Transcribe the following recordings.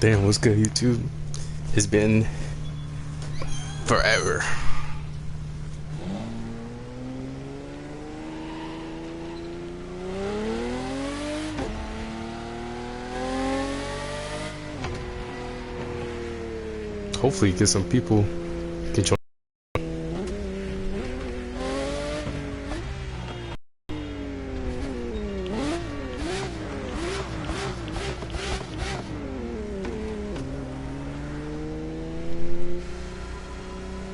Damn, what's good, YouTube? It's been forever. Hopefully, get some people can join.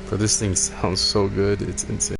But this thing sounds so good, it's insane.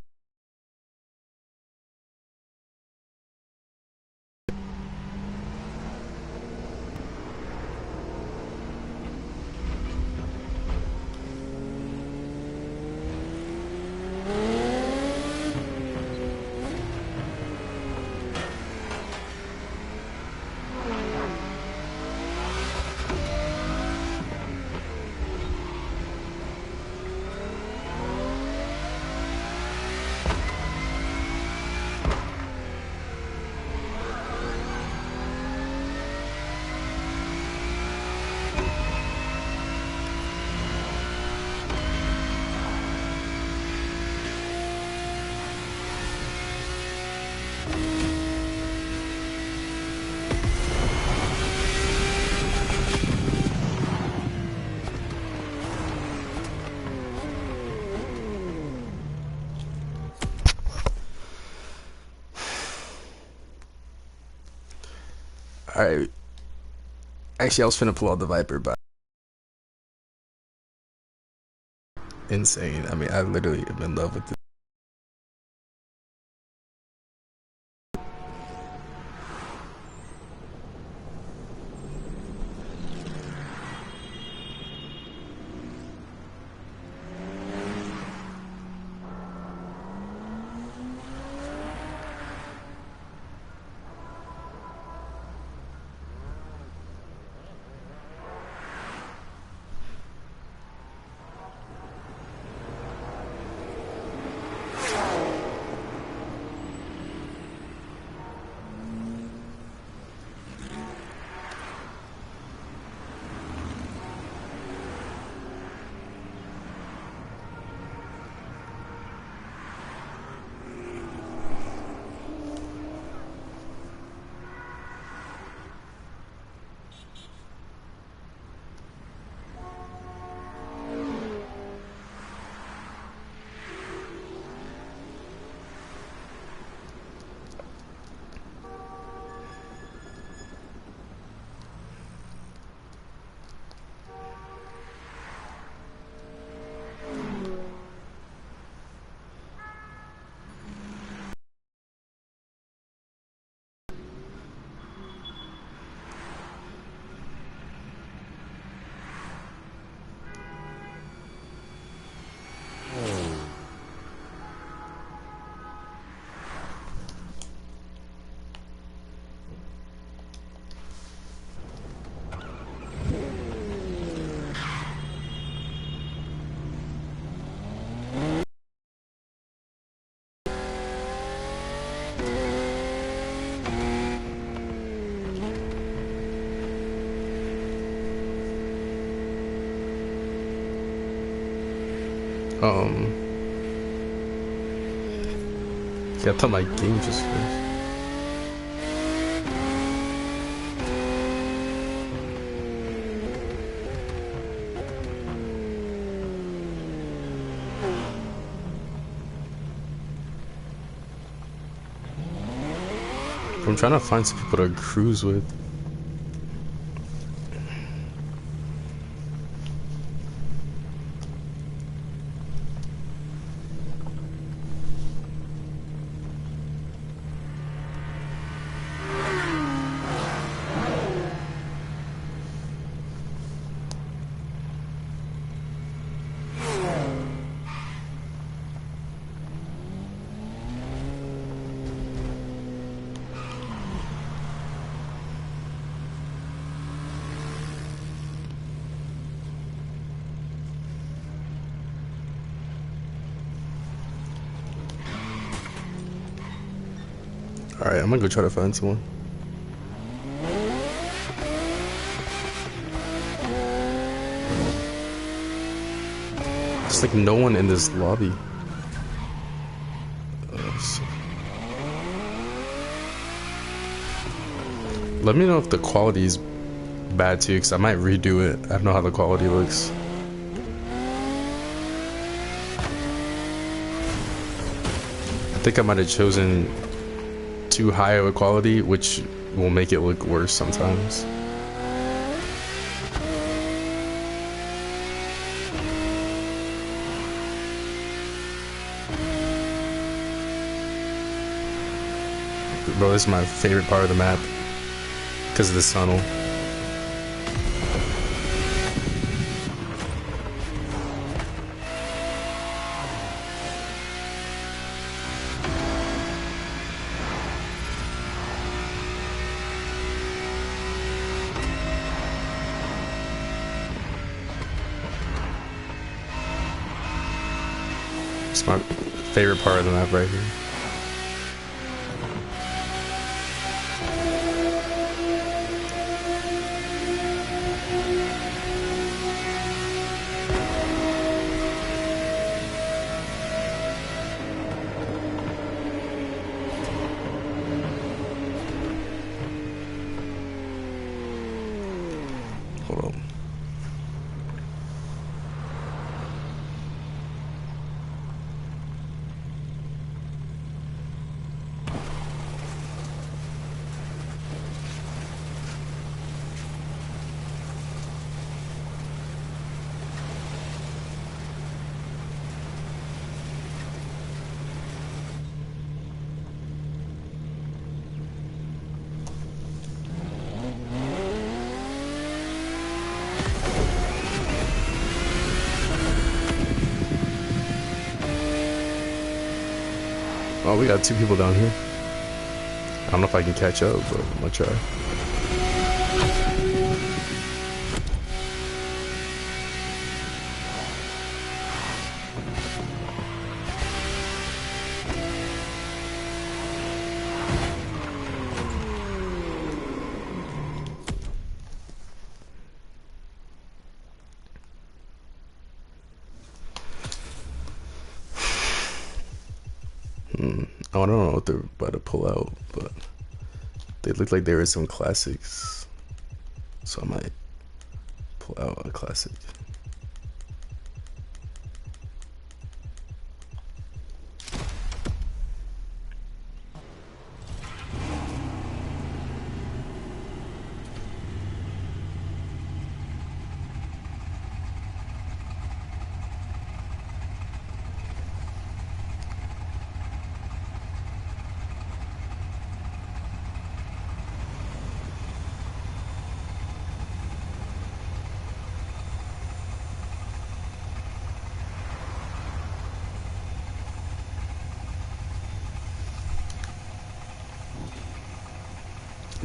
Alright. Actually, I was finna pull out the Viper, but insane. I mean, I literally am in love with it. Yeah, I thought my game just finished. I'm trying to find some people to cruise with. Alright, I'm gonna go try to find someone. like no one in this lobby. Let me know if the quality is bad too, because I might redo it. I don't know how the quality looks. I think I might have chosen too high of a quality, which will make it look worse sometimes. Bro, this is my favorite part of the map because of this tunnel. It's my favorite part of the map right here. Hold on. Oh, we got two people down here. I don't know if I can catch up, but I'm gonna try. Oh, I don't know what they're about to pull out, but they look like there is some classics, so I might pull out a classic.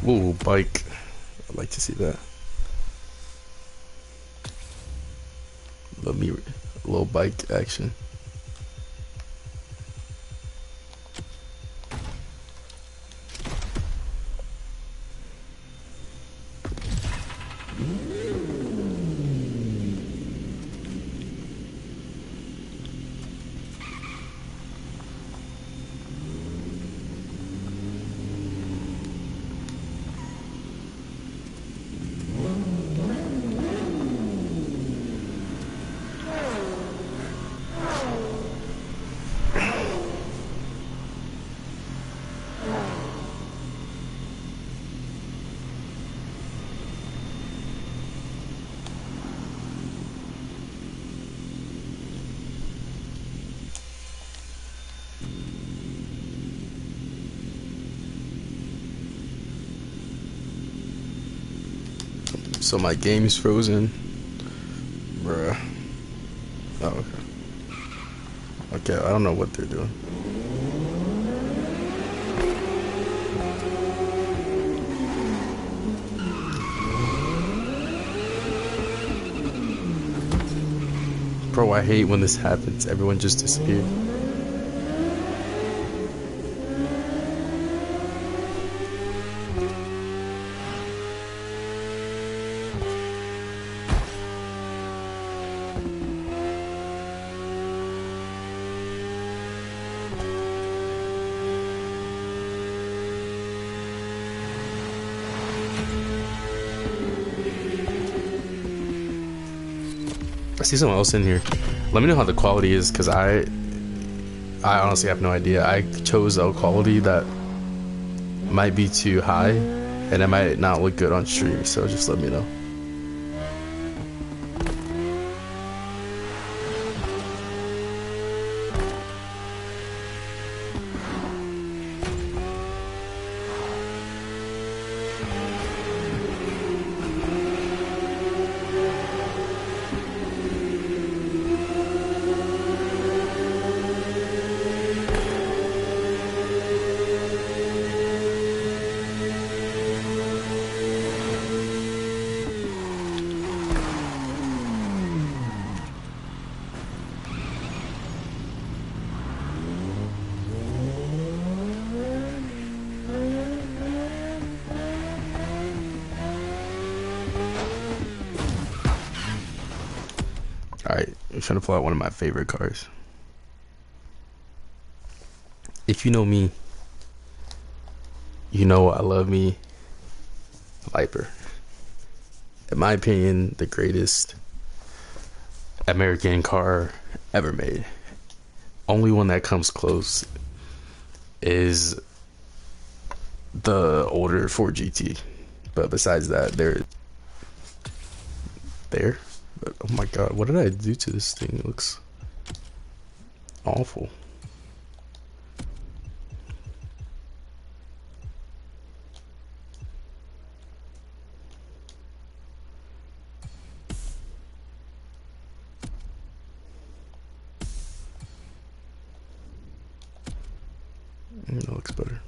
Ooh, bike. I'd like to see that. Let me a little bike action. So my game's frozen. Bruh. Oh, okay. Okay, I don't know what they're doing. Bro, I hate when this happens. Everyone just disappeared. I see something else in here. Let me know how the quality is, because I honestly have no idea. I chose a quality that might be too high, and it might not look good on stream, so just let me know. Alright, I'm trying to pull out one of my favorite cars. If you know me, you know I love me Viper. In my opinion, the greatest American car ever made. Only one that comes close is the older Ford GT. But besides that, there. But oh my god, what did I do to this thing? It looks awful. That looks better.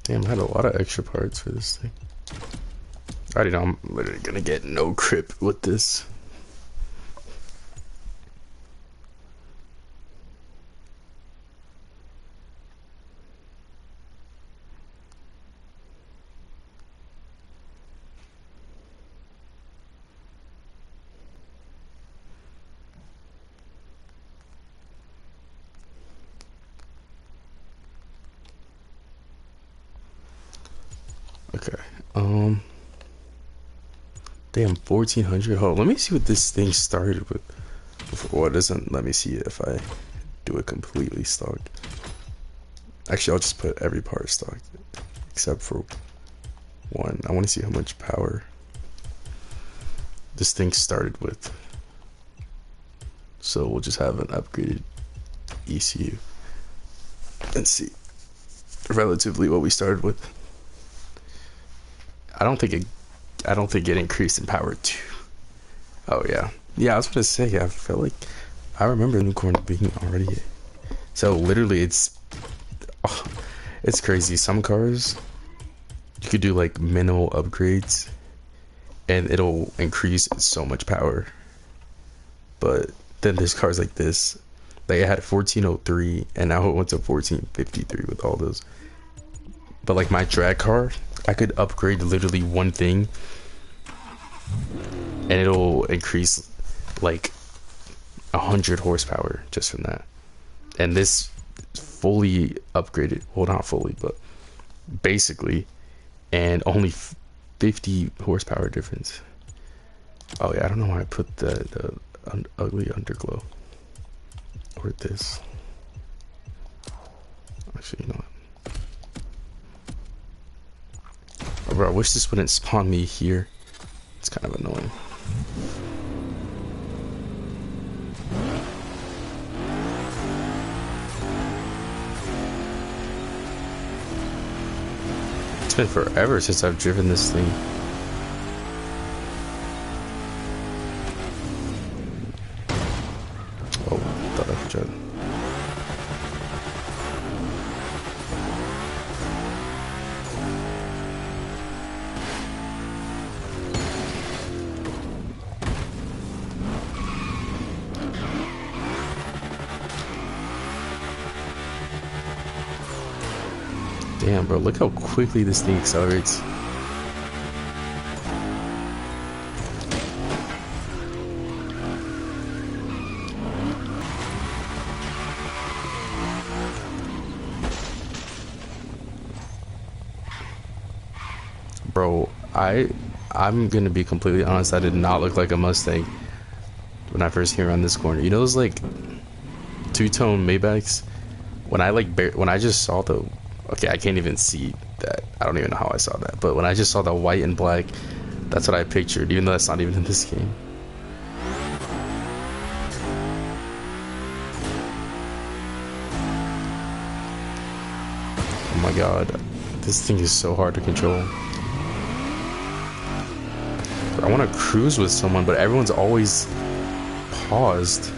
Damn, I had a lot of extra parts for this thing. I already know I'm literally gonna get no grip with this. Okay, damn, 1400. Hold on, let me see what this thing started with. Well, it doesn't let me see it if I do it completely stocked. Actually, I'll just put every part stocked except for one. I want to see how much power this thing started with. So we'll just have an upgraded ECU and see relatively what we started with. I don't think it increased in power too. Oh yeah, I was gonna say, I felt like I remember Unicorn being already. So literally, it's crazy. Some cars you could do like minimal upgrades, and it'll increase so much power. But then there's cars like this. Like it had 1403, and now it went to 1453 with all those. But like my drag car, I could upgrade literally one thing and it'll increase like 100 horsepower just from that. And this fully upgraded, well, not fully, but basically, and only 50 horsepower difference. Oh yeah, I don't know why I put the ugly underglow or this. Actually, you know what? Oh, bro, I wish this wouldn't spawn me here. It's kind of annoying. It's been forever since I've driven this thing. Oh, thought I could try that. Damn, bro, look how quickly this thing accelerates. Bro, I'm gonna be completely honest. I did not look like a Mustang when I first came around this corner. You know those like two-tone Maybachs? When I just saw the, okay, I can't even see that. I don't even know how I saw that. But when I just saw the white and black, that's what I pictured, even though that's not even in this game. Oh my god, this thing is so hard to control. I want to cruise with someone, but everyone's always paused.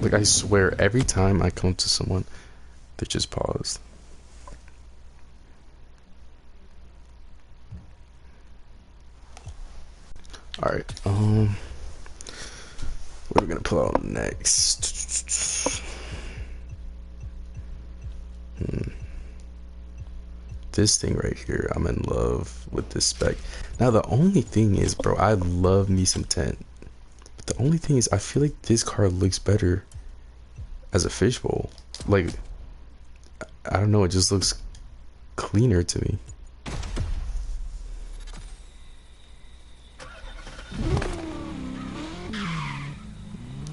Like, I swear, every time I come to someone, they just paused. Alright, what are we gonna pull out next? This thing right here, I'm in love with this spec. Now, the only thing is, bro, I love me some tent. But the only thing is, I feel like this car looks better as a fishbowl. Like, I don't know, it just looks cleaner to me.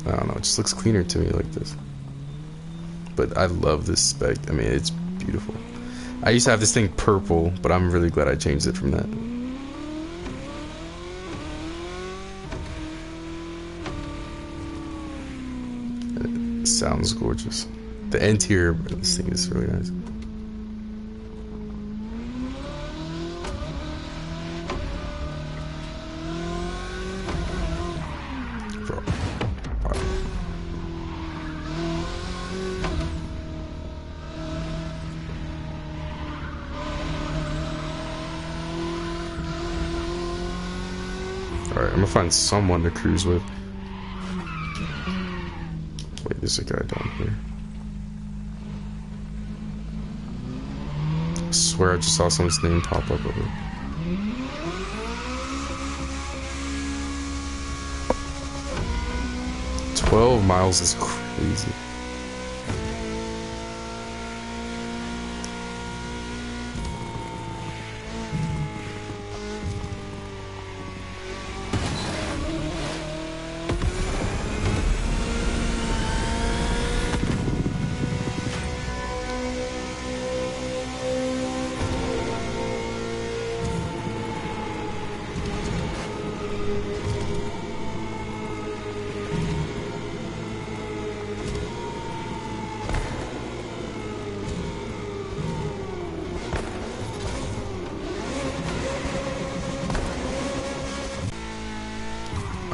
I don't know, it just looks cleaner to me like this. But I love this spec. I mean, it's beautiful. I used to have this thing purple, but I'm really glad I changed it from that. It sounds gorgeous. The interior of this thing is really nice. Bro. Alright. Alright, I'm gonna find someone to cruise with. Wait, there's a guy down here. I swear I just saw someone's name pop up over there. $12 miles is crazy.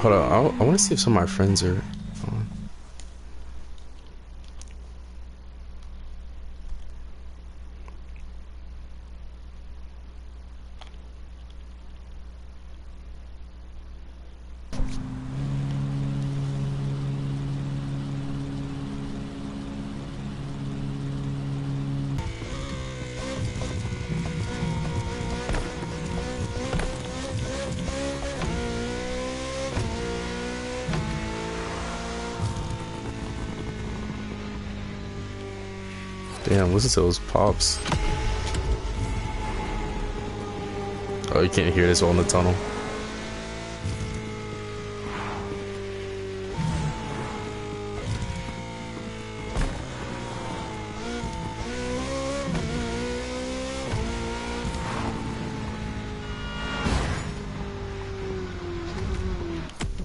Hold on, I want to see if some of my friends are on. Damn, listen to those pops. Oh, you can't hear this all in the tunnel.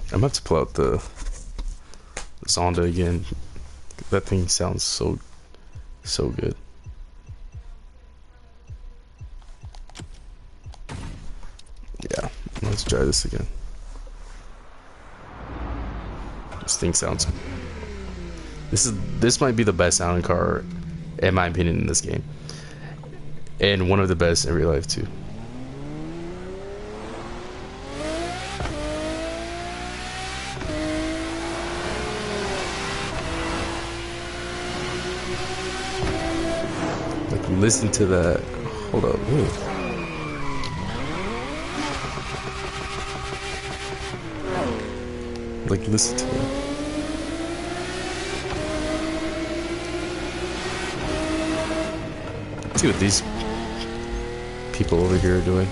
I'm gonna have to pull out the Zonda again. That thing sounds so good. Yeah, let's try this again. This thing sounds. This might be the best sounding car, in my opinion, in this game, and one of the best in real life too. listen to that. Hold up, wait. Like, listen to it. See what these people over here are doing.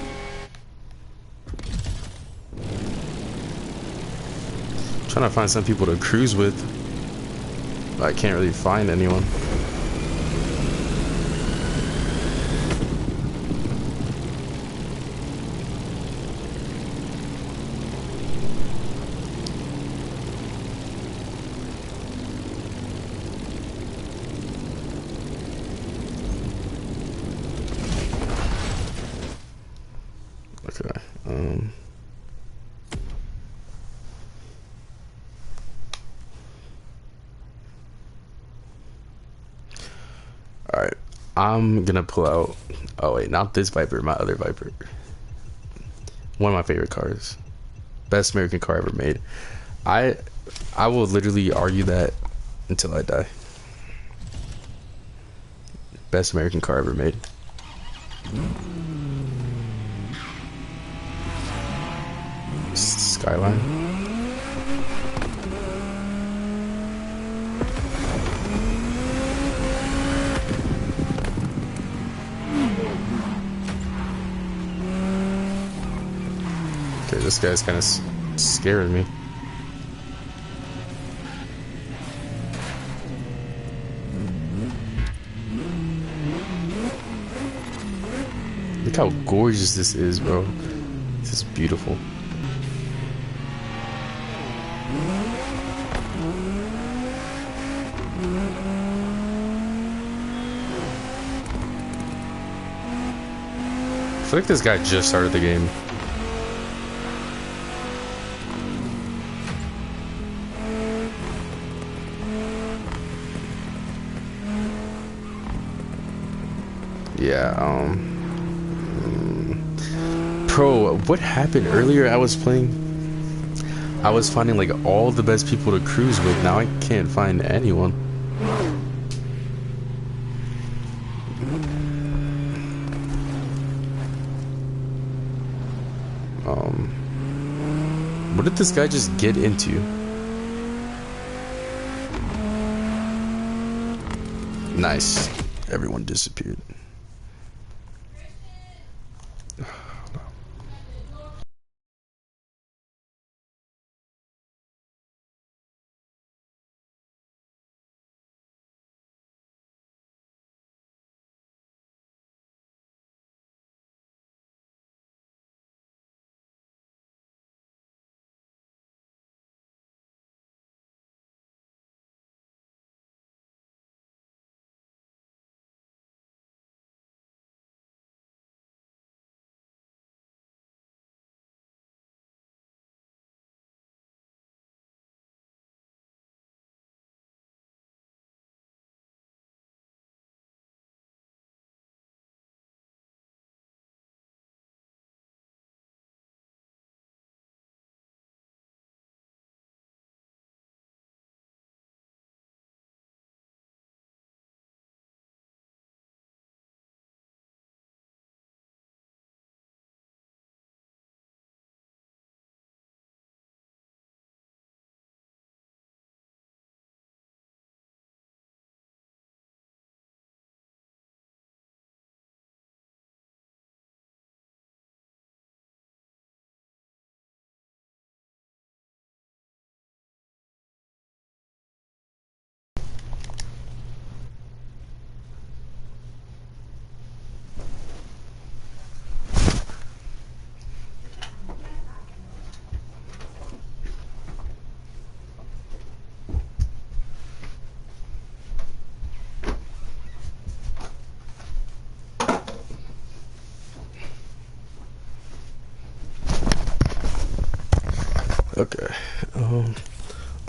Trying to find some people to cruise with, but I can't really find anyone. Okay. All right. I'm gonna pull out. Oh wait, not this Viper. My other Viper. One of my favorite cars. Best American car ever made. I will literally argue that until I die. Best American car ever made. Skyline. Okay, this guy's kind of scaring me. Look how gorgeous this is, bro. This is beautiful. I feel like this guy just started the game. Yeah, Bro, what happened earlier? I was finding like all the best people to cruise with. Now I can't find anyone. What did this guy just get into? Nice. Everyone disappeared. Okay,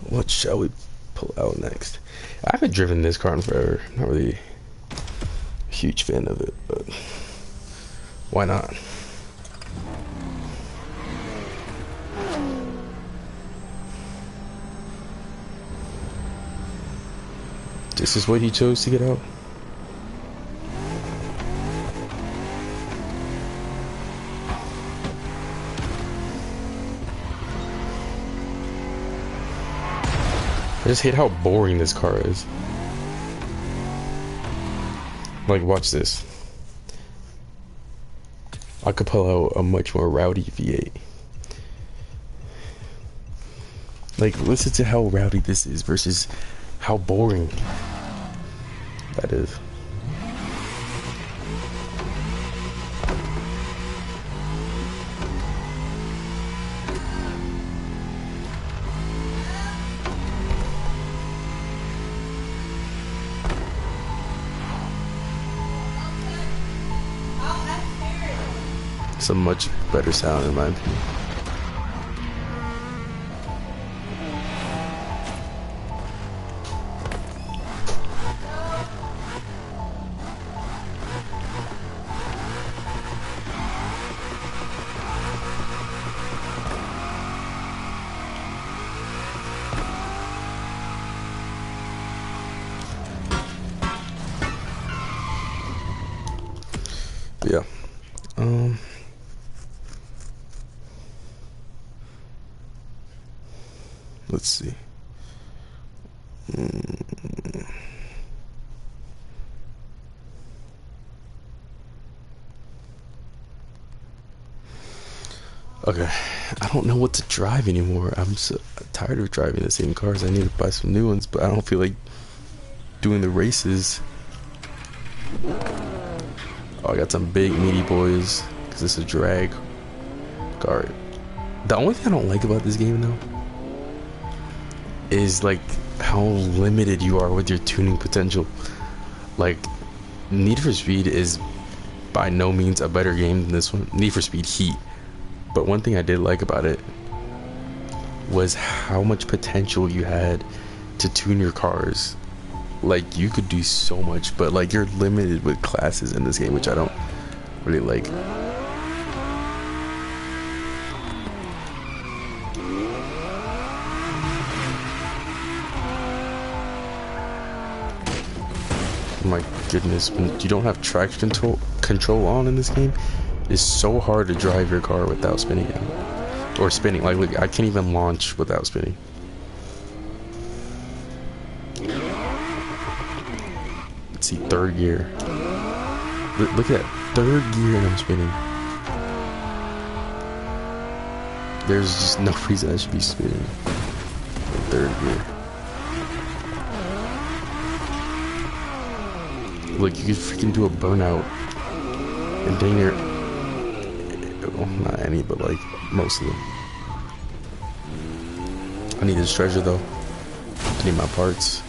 what shall we pull out next? I haven't driven this car in forever. Not really a huge fan of it, but why not? This is what he chose to get out. just hate how boring this car is. Like, watch this. I could pull out a much more rowdy V8. Like, listen to how rowdy this is versus how boring that is. It's a much better sound in my opinion. But yeah. Let's see. Okay, I don't know what to drive anymore. I'm so tired of driving the same cars. I need to buy some new ones, but I don't feel like doing the races. Oh, I got some big meaty boys because this is a drag car. The only thing I don't like about this game though is like how limited you are with your tuning potential. Like, Need for Speed is by no means a better game than this one, Need for Speed Heat. But one thing I did like about it was how much potential you had to tune your cars. Like, you could do so much, but like you're limited with classes in this game, which I don't really like. My goodness, when you don't have traction control on in this game, it's so hard to drive your car without spinning out. Or spinning. Like, look, I can't even launch without spinning. Let's see, third gear. Look at that, third gear and I'm spinning. There's just no reason I should be spinning. Third gear. Look, you could freaking do a burnout. And dang near, well, not any, but like most of them. I need this treasure though. I need my parts.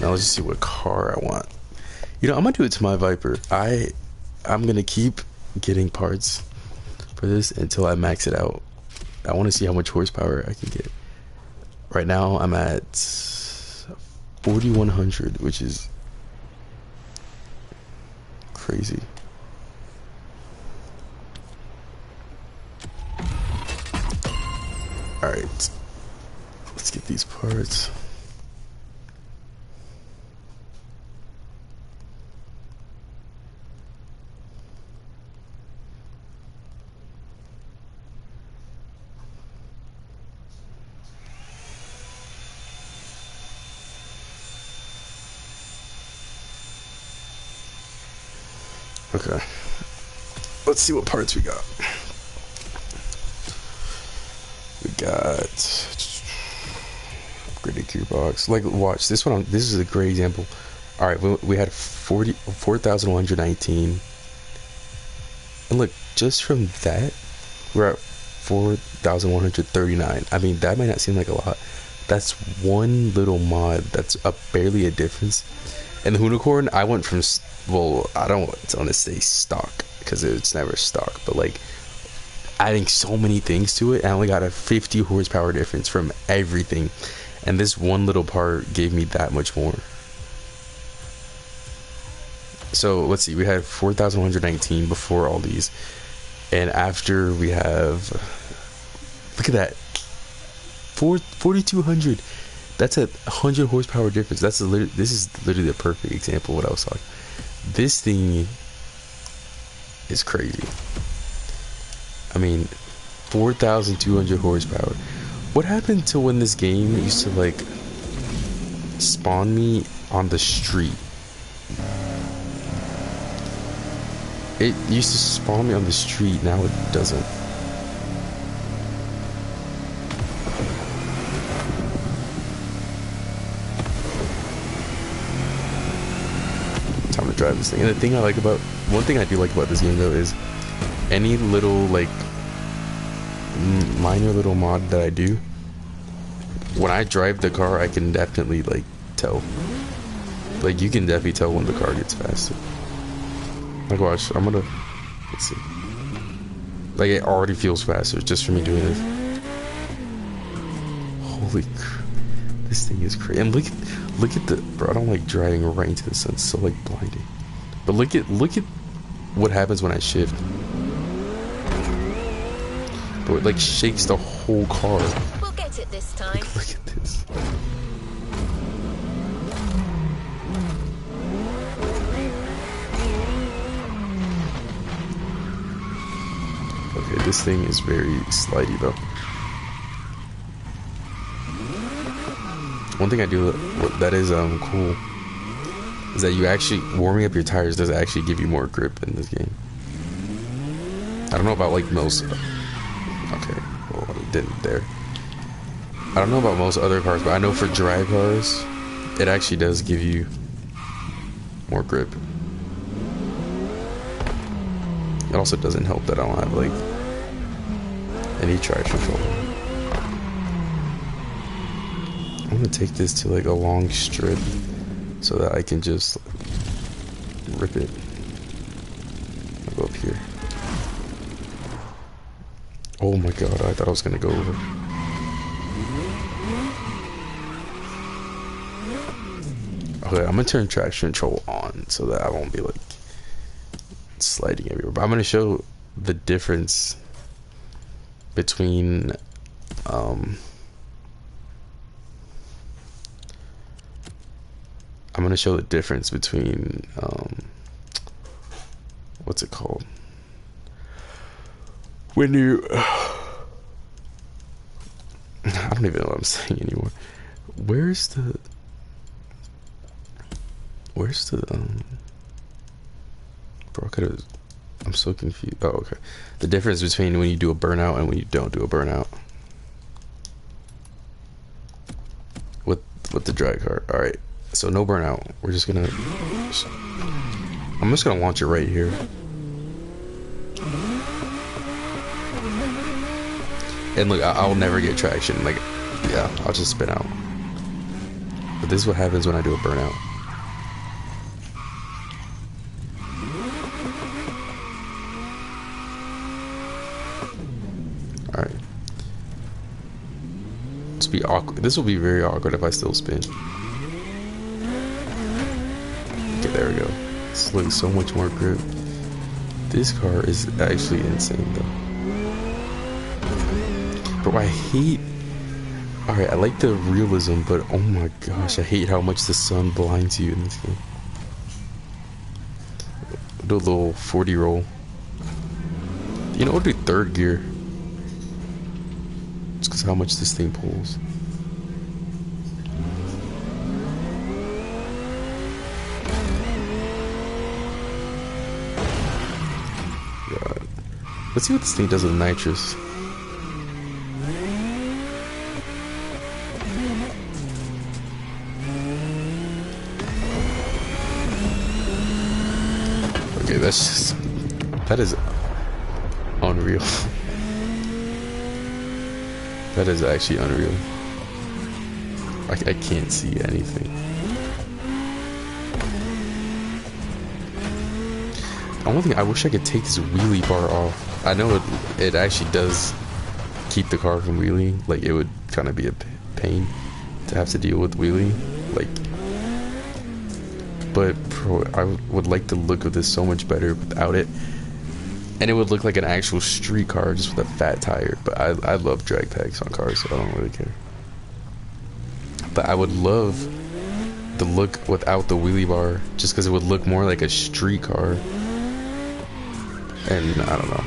Now let's just see what car I want. You know, I'm gonna do it to my Viper. I'm gonna keep getting parts for this until I max it out. I want to see how much horsepower I can get. Right now I'm at 4100, which is crazy. All right, let's get these parts. Okay, let's see what parts we got. We got upgraded gearbox. Like, watch this one. This is a great example. All right, we had 4,119, and look, just from that, we're at 4,139. I mean, that might not seem like a lot. That's one little mod. That's barely a difference. And the unicorn, I went from, well, I don't want to say stock because it's never stock, but like adding so many things to it, I only got a 50 horsepower difference from everything, and this one little part gave me that much more. So let's see, we had 4,119 before all these, and after we have, look at that, 4,200. That's a 100 horsepower difference. This is literally a perfect example of what I was talking. This thing is crazy. I mean, 4,200 horsepower. What happened to when this game used to like spawn me on the street? It used to spawn me on the street, now it doesn't. Time to drive this thing. And the thing one thing I do like about this game though is any little like minor little mod that I do, when I drive the car I can definitely like tell. Like you can definitely tell when the car gets faster. Like watch, let's see. Like it already feels faster just for me doing this. Holy crap. This thing is crazy. And look at the, bro, I don't like driving right into the sun. It's so like blinding. But look at what happens when I shift. Bro, it like shakes the whole car. We'll get it this time. Look at this. Okay, this thing is very slidey though. One thing I do that is cool is that you actually warming up your tires does actually give you more grip in this game. I don't know about like most. Okay, well it didn't there. I don't know about most other cars, but I know for dry cars, it actually does give you more grip. It also doesn't help that I don't have like any traction control. I'm gonna take this to like a long strip so that I can just rip it. I'll go up here. Oh my god, I thought I was gonna go over. Okay, I'm gonna turn traction control on so that I won't be like sliding everywhere. But I'm gonna show the difference between I'm gonna show the difference between what's it called? When you I don't even know what I'm saying anymore. Where's the bro, I'm so confused. Oh, okay. The difference between when you do a burnout and when you don't do a burnout. With the drag car. Alright. So no burnout. We're just gonna I'm just gonna launch it right here. And look, I'll never get traction. Like, yeah, I'll just spin out. But this is what happens when I do a burnout. Alright. Be awkward. This will be very awkward if I still spin. Okay, there we go. It's looking so much more grip. This car is actually insane though. Bro, I hate. Alright, I like the realism, but oh my gosh, I hate how much the sun blinds you in this game. Do a little 40 roll. You know, we'll do third gear. It's because how much this thing pulls. God. Let's see what this thing does with nitrous. Okay, that is unreal. That is actually unreal. I can't see anything. The only thing, I wish I could take this wheelie bar off. I know it actually does keep the car from wheeling. Like, it would kind of be a pain to have to deal with wheeling. Like, but bro, I would like the look of this so much better without it. And it would look like an actual street car just with a fat tire. But I love drag packs on cars, so I don't really care. But I would love the look without the wheelie bar, just because it would look more like a street car. And I don't know,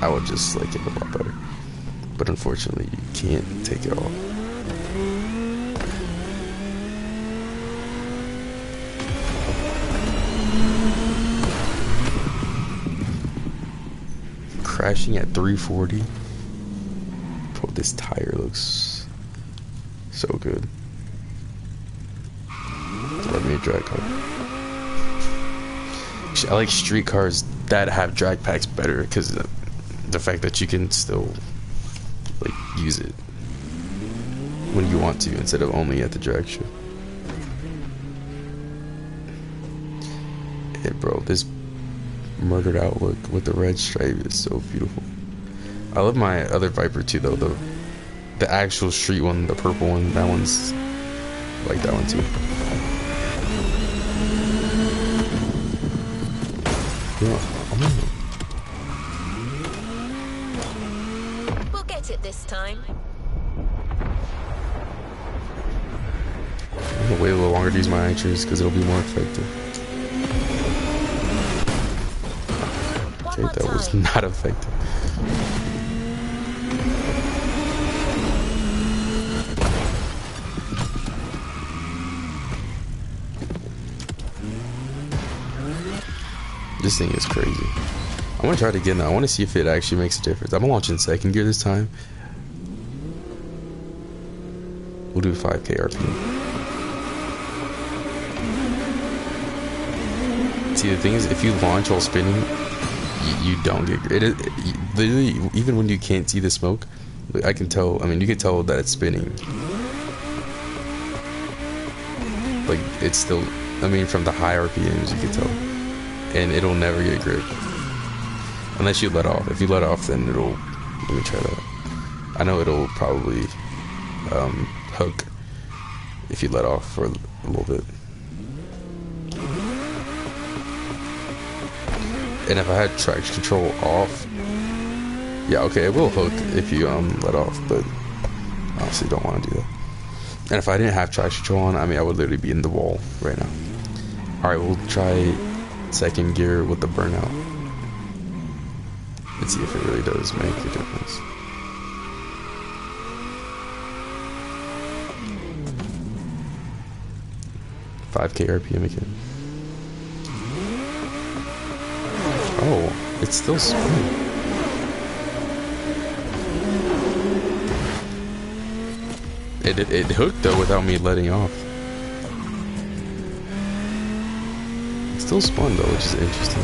I would just like it a lot better. But unfortunately, you can't take it off. Crashing at 340. Bro, this tire looks so good. Let me a drag car. I like street cars that have drag packs better because the fact that you can still like use it when you want to instead of only at the drag show. And bro, this murdered out look with the red stripe is so beautiful. I love my other Viper too though, the actual street one, the purple one. That one's I like that one too. Yeah, we'll get it this time. I'm gonna wait a little longer to use my nitros because it'll be more effective. Okay, that was not effective. This thing is crazy. I want to try it again though. I want to see if it actually makes a difference. I'm gonna launch in second gear this time. We'll do 5k RPM. See, the thing is, if you launch while spinning, you don't get it. Literally, even when you can't see the smoke, I can tell. I mean, you can tell that it's spinning. Like it's still. I mean, from the high RPMs, you can tell. And it'll never get grip unless you let off. If you let off, then it'll. Let me try that. I know it'll probably hook if you let off for a little bit. And if I had traction control off, yeah, okay, it will hook if you let off. But honestly, don't want to do that. And if I didn't have traction control on, I mean, I would literally be in the wall right now. All right, we'll try second gear with the burnout. Let's see if it really does make a difference. $5k RPM again. Oh, it's still spinning. It hooked though without me letting off. Still spun though, which is interesting.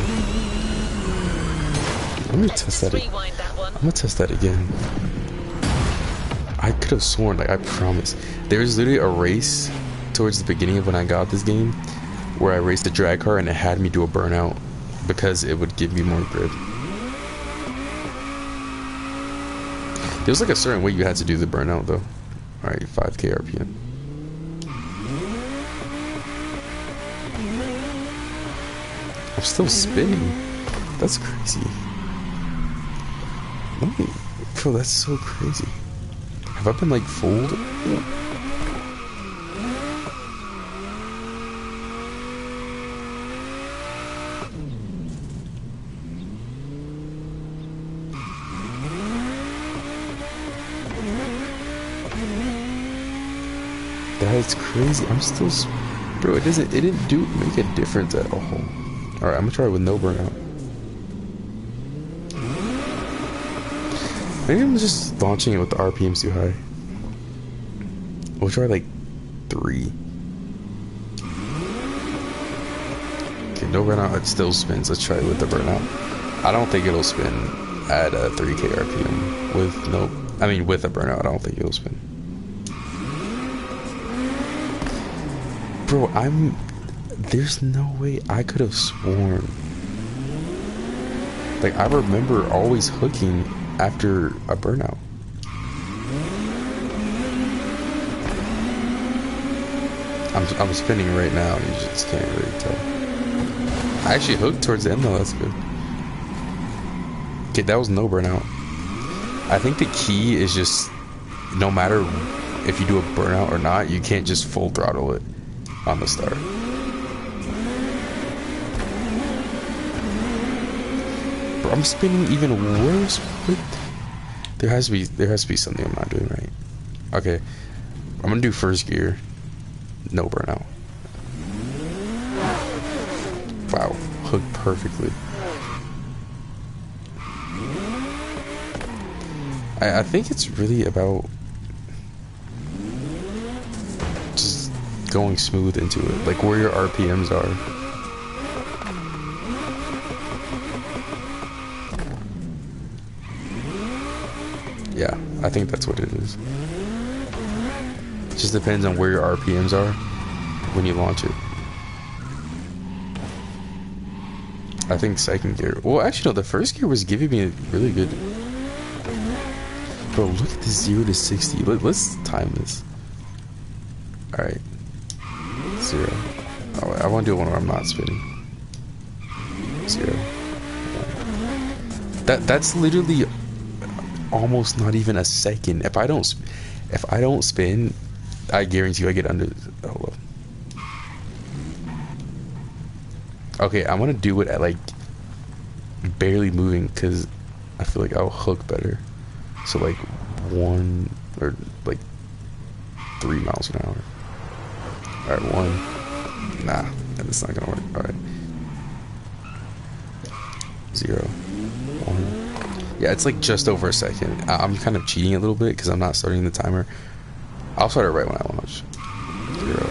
Let me test that. I'm gonna test that again. I could have sworn, like I promise, there was literally a race towards the beginning of when I got this game where I raced a drag car and it had me do a burnout because it would give me more grip. There was like a certain way you had to do the burnout though. All right, 5k RPM. I'm still spinning. That's crazy. Bro, that's so crazy. Have I been like fooled? That's crazy. I'm still, bro. It didn't make a difference at all. All right, I'm gonna try it with no burnout. Maybe I'm just launching it with the RPMs too high. We'll try like 3. Okay, no burnout. It still spins. Let's try it with the burnout. I don't think it'll spin at 3k RPM with no. I mean, with a burnout, I don't think it'll spin. Bro, there's no way. I could have sworn. Like, I remember always hooking after a burnout. I'm spinning right now, and you just can't really tell. I actually hooked towards the end though, that's good. Okay, that was no burnout. I think the key is just, no matter if you do a burnout or not, you can't just full throttle it on the start. Bro, I'm spinning even worse with... There has to be something I'm not doing right. Okay, I'm gonna do first gear, no burnout. Wow, hooked perfectly. I think it's really about just going smooth into it, like where your RPMs are. Yeah, I think that's what it is. It just depends on where your RPMs are when you launch it. I think second gear. Well, actually, no, the first gear was giving me a really good... Bro, look at this 0 to 60. Let's time this. Alright. 0. Oh, I want to do one where I'm not spinning. 0. 1. That's literally almost not even a second. If I don't spin, I guarantee you I get under... Hold up. Okay, I'm gonna do it at like barely moving because I feel like I'll hook better. So like 1 or like 3 miles an hour. Alright, 1. Nah, that's not gonna work. Alright. 0. 1. Yeah, it's like just over a second. I'm kind of cheating a little bit because I'm not starting the timer. I'll start it right when I launch. 0.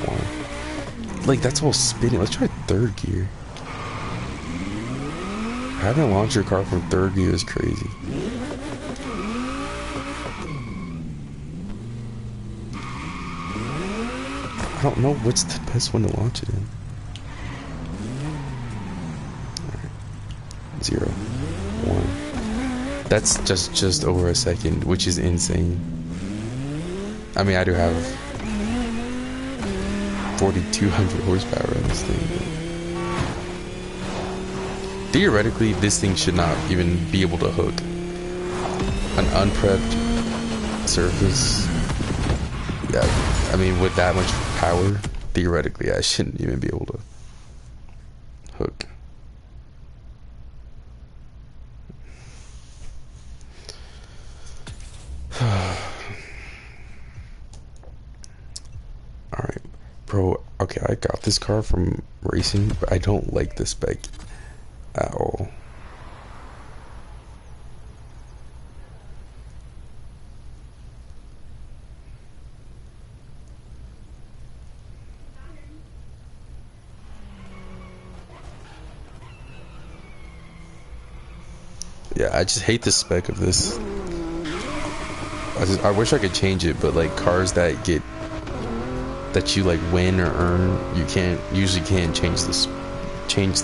1. Like, that's all spinning. Let's try third gear. Having to launch your car from third gear is crazy. I don't know what's the best one to launch it in. Right. 0. 1. That's just over a second, which is insane. I mean, I do have 4,200 horsepower in this thing. Theoretically, this thing should not even be able to hook. An unprepped surface. Yeah, I mean, with that much power, theoretically, I shouldn't even be able to hook. Alright. Bro, okay, I got this car from racing, but I don't like this spec at all. Yeah, I just hate the spec of this. I wish I could change it, but like cars that you like win or earn, you usually can't change the certain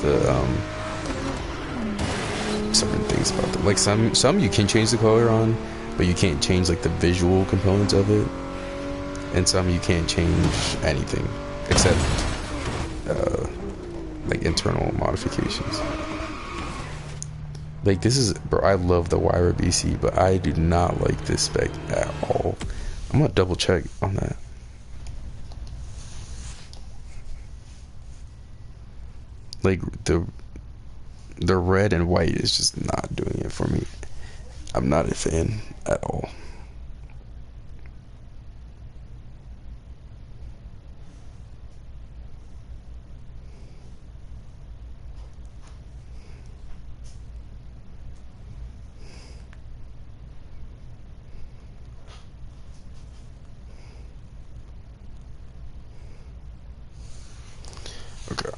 things about them. Like some you can change the color on, but you can't change like the visual components of it. And some you can't change anything except like internal modifications. Like this is, bro, I love the Wyra BC, but I do not like this spec at all. I'm gonna double check on that. Like the red and white is just not doing it for me. I'm not a fan at all. Okay.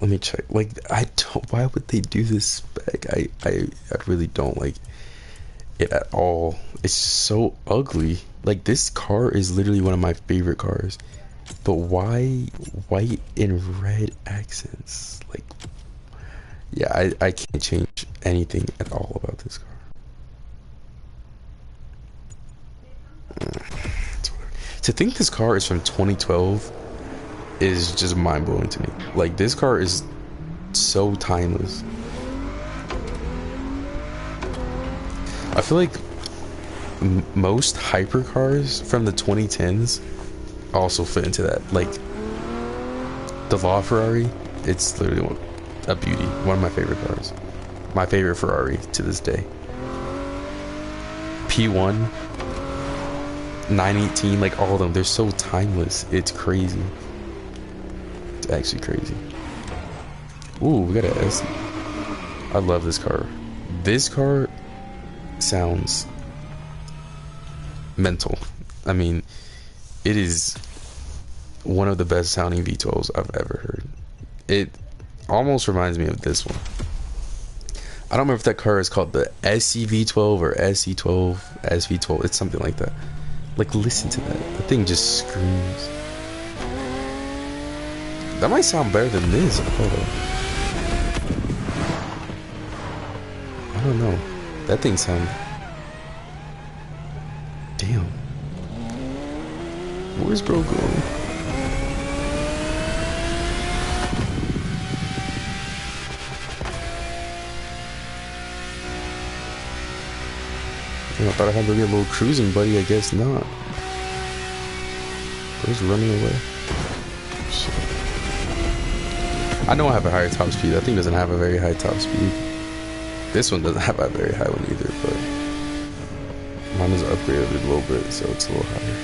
Let me check. Like, I don't. Why would they do this spec? I really don't like it at all. It's so ugly. Like, this car is literally one of my favorite cars. But why white and red accents? Like, yeah, I can't change anything at all about this car. To think this car is from 2012 is just mind-blowing to me. Like, this car is so timeless. I feel like most hypercars from the 2010s also fit into that. Like the LaFerrari, it's literally a beauty. One of my favorite cars. My favorite Ferrari to this day. P1, 918, like all of them, they're so timeless. It's crazy. It's actually crazy. Ooh, we got an S. I love this car. This car sounds mental. I mean, it is one of the best sounding V12s I've ever heard. It almost reminds me of this one. I don't remember if that car is called the SCV12 or SC12, SV12. It's something like that. Like, listen to that. The thing just screams. That might sound better than this. Hold on. I don't know. That thing sounds... Damn. Where's bro going? I thought I had to get a little cruising buddy, I guess not. Bro's running away. Shit. I know I have a higher top speed. That thing doesn't have a very high top speed. This one doesn't have a very high one either, but mine is upgraded a little bit, so it's a little higher.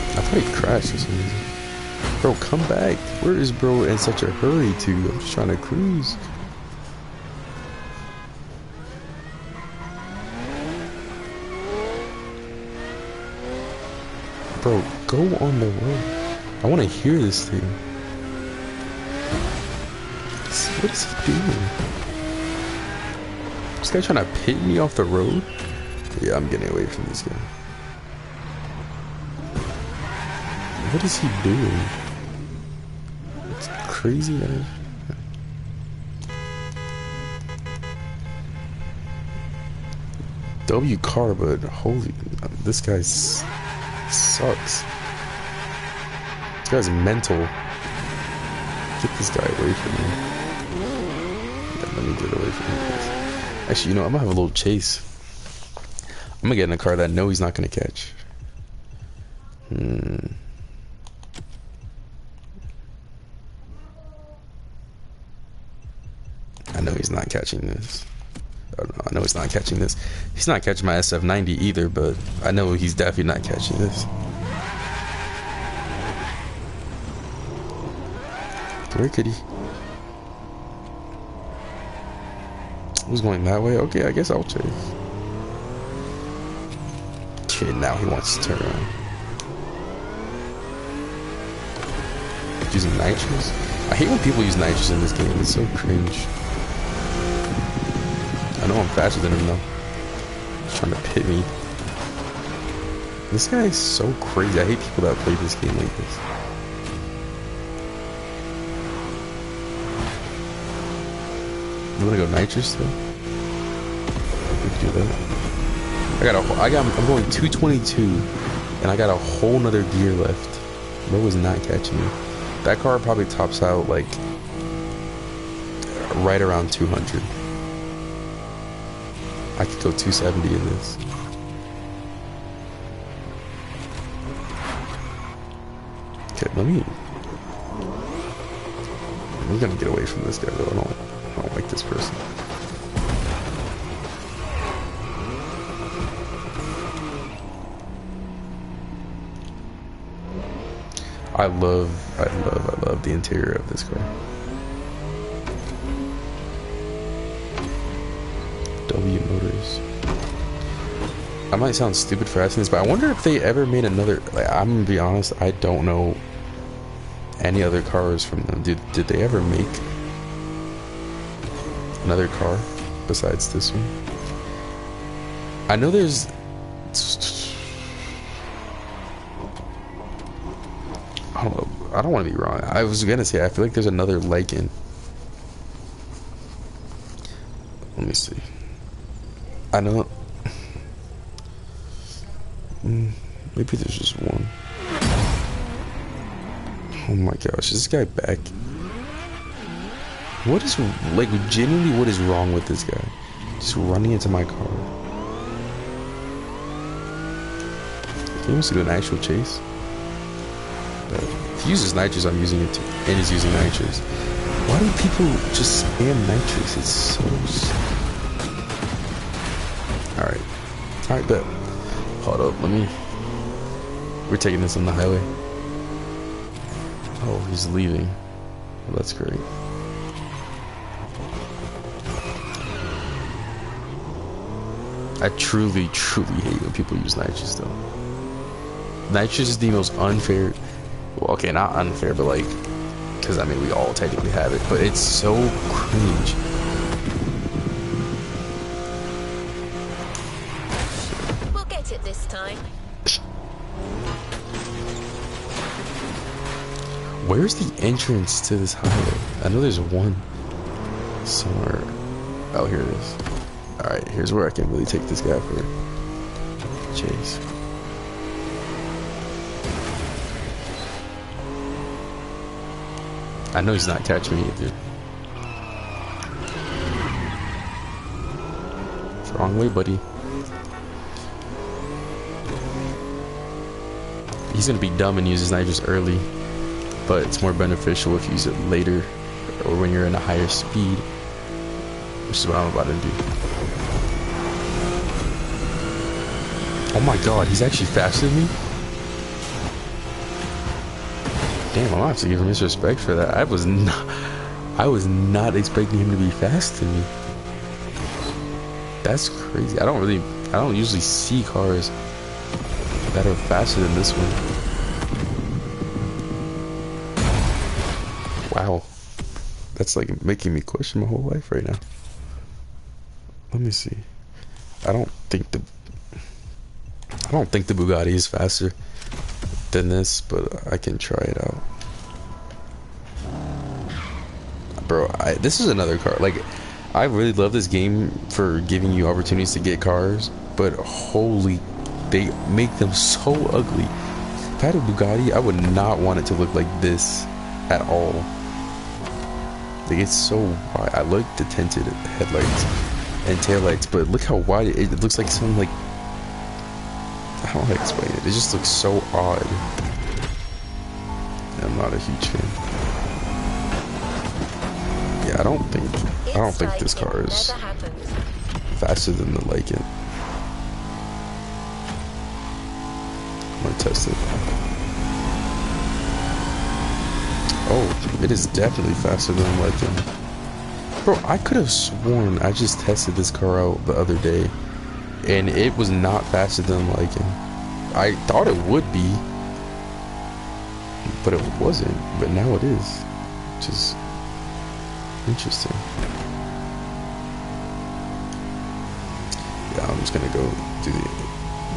I thought he crashed for some reason. Bro, come back. Where is bro in such a hurry to? I'm just trying to cruise. Bro, go on the road. I want to hear this thing. What is he doing? This guy trying to pit me off the road? Yeah, I'm getting away from this guy. What is he doing? It's crazy, man. W car, but holy, this guy sucks. This guy's mental. Get this guy away from me. Yeah, let me get away from him. Actually, you know, I'm gonna have a little chase. I'm gonna get in a car that I know he's not gonna catch. I know he's not catching this. Oh, no, I know he's not catching this. He's not catching my SF90 either, but I know he's definitely not catching this. Where could he? Who's going that way? Okay, I guess I'll chase. Okay, now he wants to turn around. Using nitrous? I hate when people use nitrous in this game. It's so cringe. I know I'm faster than him though. He's trying to pit me. This guy is so crazy. I hate people that play this game like this. You wanna go nitrous though? We can do that. I'm going 222 and I got a whole nother gear left. Bro was not catching me. That car probably tops out like right around 200. I could go 270 in this. Okay, I'm gonna get away from this guy though. I don't like this person. I love the interior of this car. W Motors. I might sound stupid for asking this, but I wonder if they ever made another. Like, I'm gonna be honest, I don't know any other cars from them. Did they ever make another car besides this one? I know there's. I don't know. I don't want to be wrong. I was gonna say I feel like there's another Lycan. Let me see. I know. Maybe there's just one. Oh my gosh, is this guy back? What is, like, genuinely, what is wrong with this guy? Just running into my car. He wants to do an actual chase. But if he uses nitrous, I'm using it too. And he's using nitrous. Why do people just spam nitrous? It's so... Alright. Alright, bet. Hold up, let me... We're taking this on the highway. Oh, he's leaving. Well, that's great. I truly hate when people use nitrous, though. Nitrous is the most unfair... Well, okay, not unfair, but like... Because, I mean, we all technically have it, but it's so cringe. We'll get it this time. Where's the entrance to this highway? I know there's one somewhere. Oh, here it is. Alright, here's where I can really take this guy for a chase. I know he's not catching me either. It's the wrong way, buddy. He's gonna be dumb and use his nitrous early, but it's more beneficial if you use it later or when you're in a higher speed, which is what I'm about to do. Oh my god, he's actually faster than me? Damn, I'm gonna have to give him his respect for that. I was not expecting him to be faster than me. That's crazy. I don't usually see cars that are faster than this one. Wow. That's like making me question my whole life right now. Let me see. I don't think the Bugatti is faster than this, but I can try it out. Bro, this is another car. Like, I really love this game for giving you opportunities to get cars, but holy, they make them so ugly. If I had a Bugatti, I would not want it to look like this at all. Like, it's so wide. I like the tinted headlights and taillights, but look how wide it looks. Like some, like, I don't know how to explain it. It just looks so odd. I'm not a huge fan. Yeah, I don't think this car is faster than the Lycan. I'm gonna test it. Oh, it is definitely faster than the Lycan. Bro, I could have sworn I just tested this car out the other day, and it was not faster than the Lycan. I thought it would be, but it wasn't. But now it is, which is interesting. Yeah, I'm just gonna go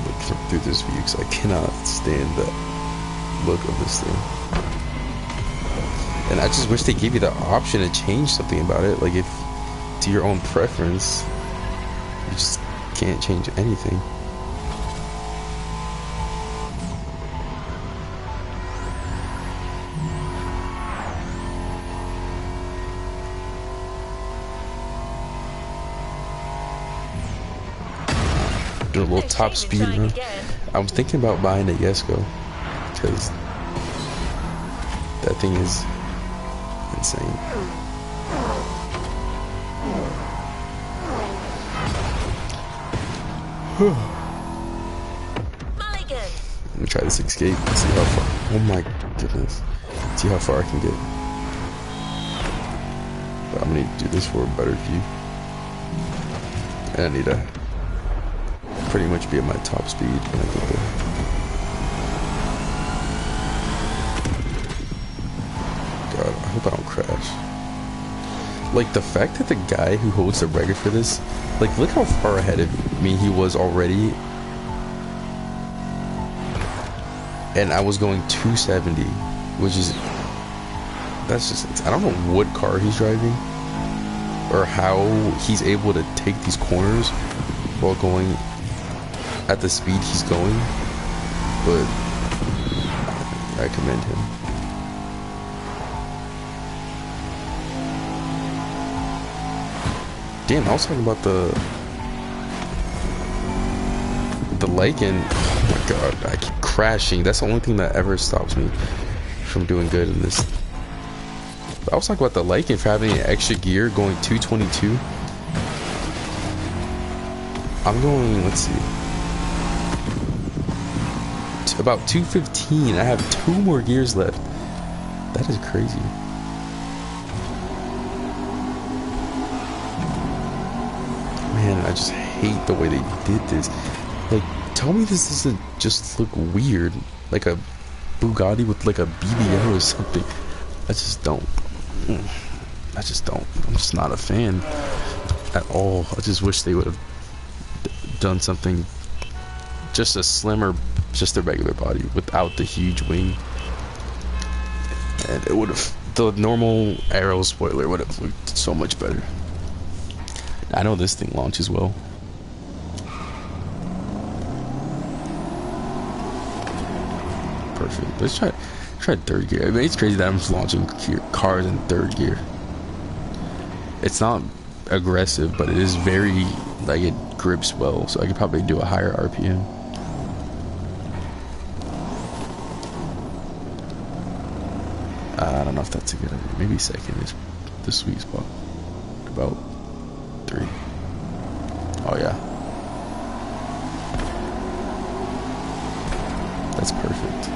look through this view because I cannot stand the look of this thing. And I just wish they gave you the option to change something about it. Like, if to your own preference, you just can't change anything. Do a little top speed run. I'm thinking about buying a Yesco because that thing is insane. Let me try this escape and see how far. Oh my goodness. See how far I can get. But I'm gonna need to do this for a better view. And I need to pretty much be at my top speed when I get there. God, I hope I don't crash. Like, the fact that the guy who holds the record for this, like, look how far ahead of me he was already. And I was going 270, which is, that's just, I don't know what car he's driving or how he's able to take these corners while going at the speed he's going, but I commend him. Damn, I was talking about the lake, and oh my god, I keep crashing. That's the only thing that ever stops me from doing good in this. I was talking about the lake and for having an extra gear going 222. I'm going, let's see, about 215. I have 2 more gears left. That is crazy. Man, I just hate the way they did this. Like, tell me this doesn't just look weird, like a Bugatti with like a BBL or something. I just don't. I'm just not a fan at all. I just wish they would have done something just a slimmer, just a regular body without the huge wing, and it would have, the normal aero spoiler would have looked so much better. I know this thing launches well. Perfect. Let's try third gear. I mean, it's crazy that I'm just launching cars in third gear. It's not aggressive, but it is very, like, it grips well, so I could probably do a higher RPM. I don't know if that's a good idea. Maybe second is the sweet spot. About 3. Oh yeah, that's perfect.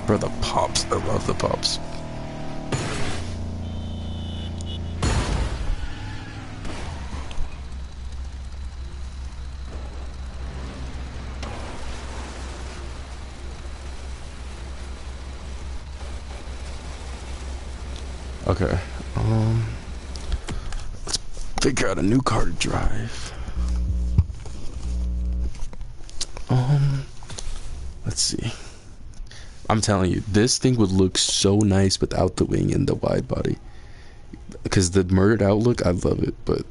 Bro, the pops, I love the pops. Okay, let's figure out a new car to drive. Let's see. I'm telling you, this thing would look so nice without the wing and the wide body. Because the murdered outlook, I love it, but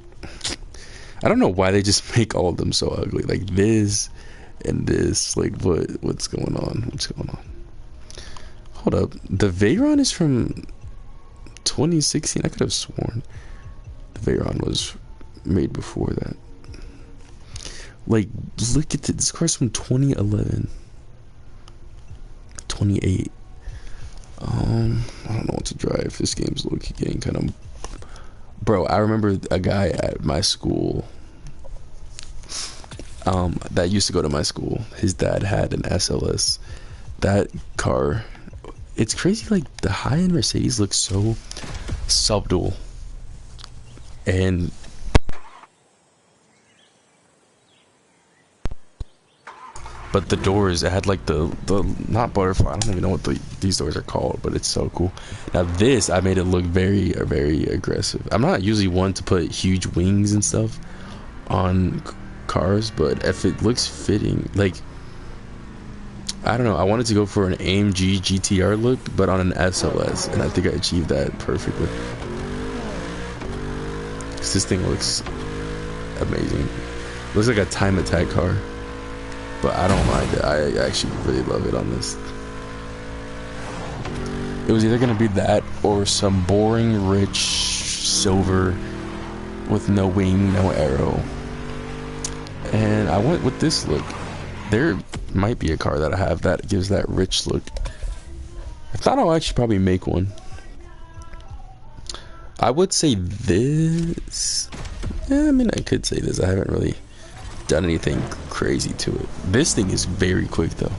I don't know why they just make all of them so ugly. Like this and this. Like, what's going on? What's going on? Hold up. The Veyron is from 2016. I could have sworn the Veyron was made before that. Like, look at this car's from 2011. 28. I don't know what to drive. This game's low-key getting kind of... Bro, I remember a guy at my school that used to go to my school. His dad had an SLS. That car, it's crazy, like the high-end Mercedes looks so subtle, and but the doors, it had like the not butterfly, I don't even know what these doors are called, but it's so cool. Now this, I made it look very aggressive. I'm not usually one to put huge wings and stuff on cars, but if it looks fitting, like, I don't know, I wanted to go for an AMG GTR look, but on an SLS, and I think I achieved that perfectly. Cause this thing looks amazing. Looks like a time attack car, but I don't mind it. I actually really love it on this. It was either gonna be that or some boring, rich silver with no wing, no arrow. And I went with this look. There might be a car that I have that gives that rich look. If not, I'll actually probably make one. I would say this. Yeah, I mean, I could say this. I haven't really done anything crazy to it. This thing is very quick though.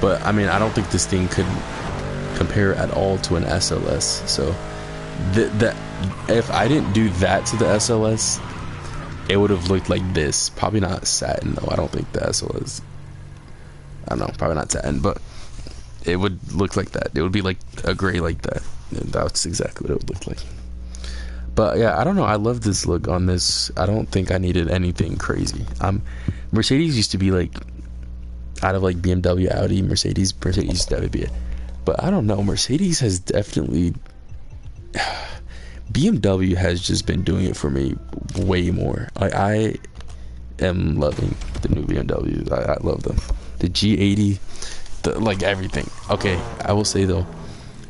But I mean, I don't think this thing could compare at all to an SLS. So if I didn't do that to the SLS, it would have looked like this. Probably not satin though. I don't think the SLS, I don't know, probably not satin, but it would look like that. It would be like a gray like that. And that's exactly what it would look like. But yeah, I don't know, I love this look on this. I don't think I needed anything crazy. Mercedes used to be like, out of like BMW, Audi, Mercedes used to be it. But I don't know, Mercedes has definitely BMW has just been doing it for me way more. Like, I am loving the new BMWs. I love them. The G80, like everything. Okay, I will say though,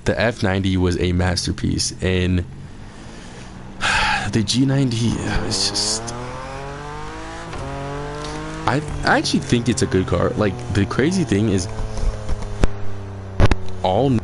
the F90 was a masterpiece, and the G90 is just. I actually think it's a good car. Like, the crazy thing is, all.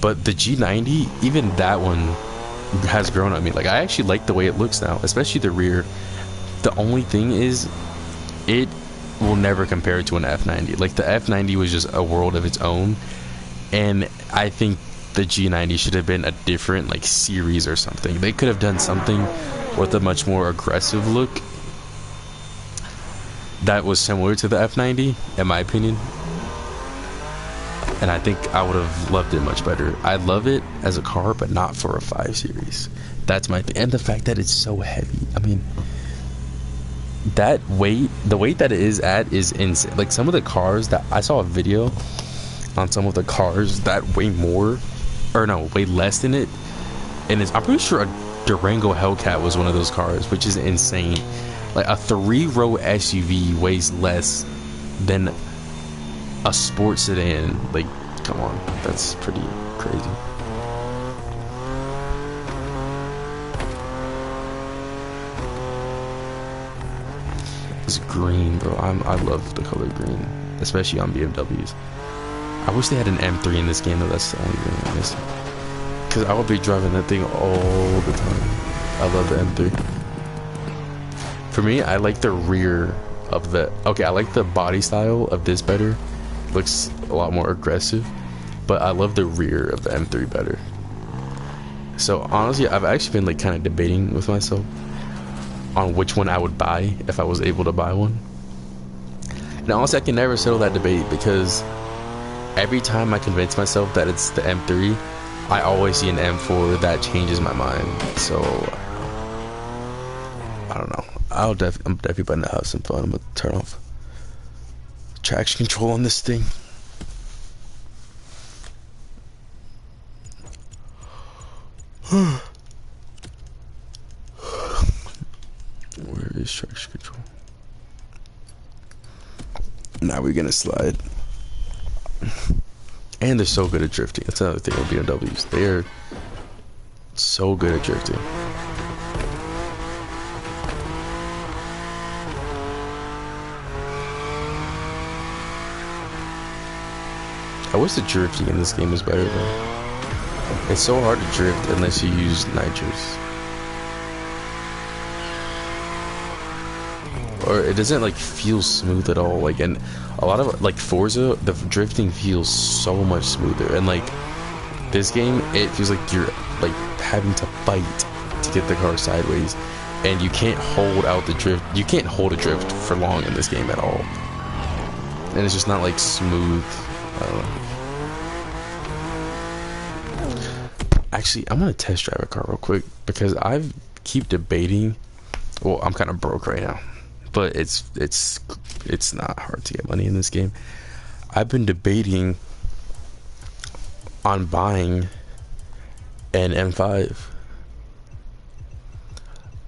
But the G90, even that one has grown on me. Like, I actually like the way it looks now, especially the rear. The only thing is, it will never compare to an F90. Like, the F90 was just a world of its own, and I think the G90 should have been a different, like, series or something. They could have done something with a much more aggressive look that was similar to the F90, in my opinion. And I think I would have loved it much better. I love it as a car, but not for a 5 Series. That's my thing. And the fact that it's so heavy. I mean, that weight, the weight that it is at is insane. Like, some of the cars that I saw a video on, some of the cars that weigh more, or no, weigh less than it. And I'm pretty sure a Durango Hellcat was one of those cars, which is insane. Like, a 3-row SUV weighs less than a sports sedan. Like, come on, that's pretty crazy. It's green, bro. I love the color green, especially on BMWs. I wish they had an M3 in this game, though. That's the only thing I miss, because I would be driving that thing all the time. I love the M3. For me, I like the rear of the, okay, I like the body style of this better. Looks a lot more aggressive, but I love the rear of the M3 better. So honestly, I've actually been like kind of debating with myself on which one I would buy if I was able to buy one. And honestly, I can never settle that debate, because every time I convince myself that it's the M3, I always see an M4 that changes my mind. So I don't know. I'm definitely about to have some fun. I'm gonna turn off traction control on this thing. Where is traction control? Now we're gonna slide. And they're so good at drifting. That's another thing with BMWs. They are so good at drifting. I wish the drifting in this game was better though. It's so hard to drift unless you use nitrous. Or it doesn't like feel smooth at all. Like, and a lot of like Forza, the drifting feels so much smoother. And like this game, it feels like you're like having to fight to get the car sideways, and you can't hold out the drift. You can't hold a drift for long in this game at all. And it's just not like smooth. Actually, I'm gonna test drive a car real quick, because I keep debating. Well, I'm kind of broke right now, but it's not hard to get money in this game. I've been debating on buying an M5,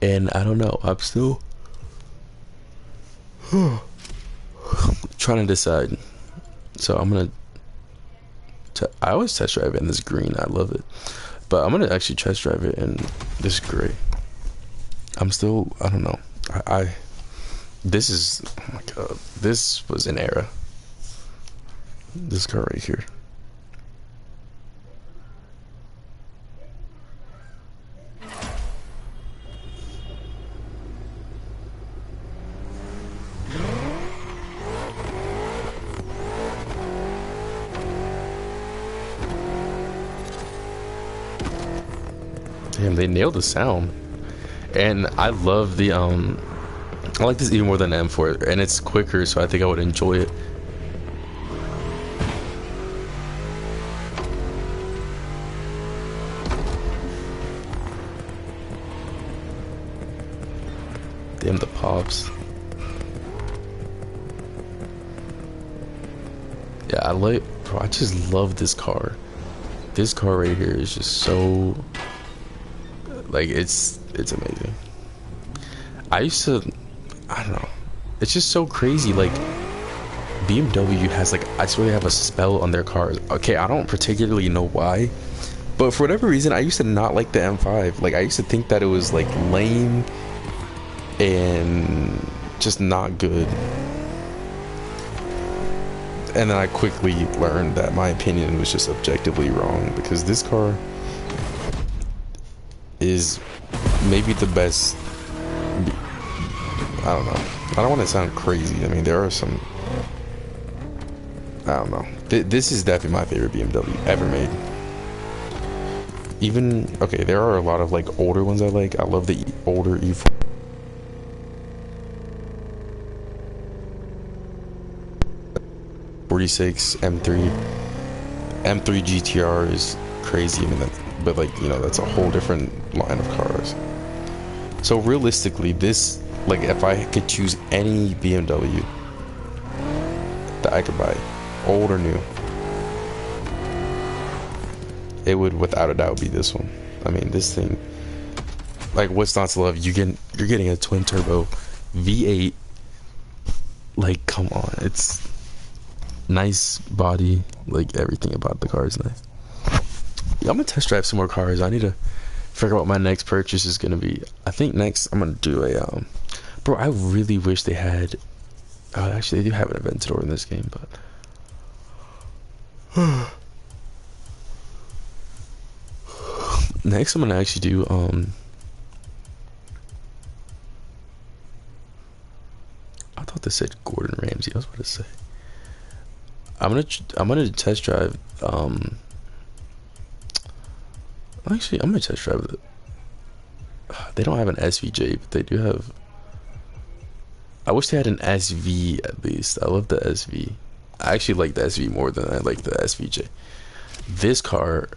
and I don't know. I'm still trying to decide. So I'm gonna. I always test drive it in this green. I love it, but I'm gonna actually test drive it in this gray. I don't know. This is, oh my god, this was an era. This car right here. Damn, they nailed the sound. And I love the I like this even more than the M4, and it's quicker, so I think I would enjoy it. Damn, the pops. Yeah, bro, I just love this car. This car right here is just so, like, it's amazing. I don't know. It's just so crazy. Like, BMW has, like, I swear they have a spell on their cars. Okay, I don't particularly know why, but for whatever reason, I used to not like the M5. Like, I used to think that it was, like, lame and just not good. And then I quickly learned that my opinion was just objectively wrong, because this car is maybe the best. I don't know. I don't want to sound crazy. I mean, there are some. I don't know. This is definitely my favorite BMW ever made. Even, okay, there are a lot of, like, older ones I like. I love the older E4. '46 M3 GTR is crazy. I mean, but, like, you know, that's a whole different line of cars. So realistically, this, like, if I could choose any BMW that I could buy, old or new, it would without a doubt be this one. I mean, this thing, like, what's not to love? You're getting a twin turbo V8. Like, come on, it's nice body, like, everything about the car is nice. Yeah, I'm gonna test drive some more cars. I need to figure out what my next purchase is gonna be. I think next I'm gonna do a bro, I really wish they had, actually they do have an Aventador in this game, but next I'm gonna actually do I thought this said Gordon Ramsay. I was about to say I'm gonna test drive actually I'm gonna test drive it. They don't have an SVJ, but they do have. I wish they had an SV at least. I love the SV. I actually like the SV more than I like the SVJ. This car,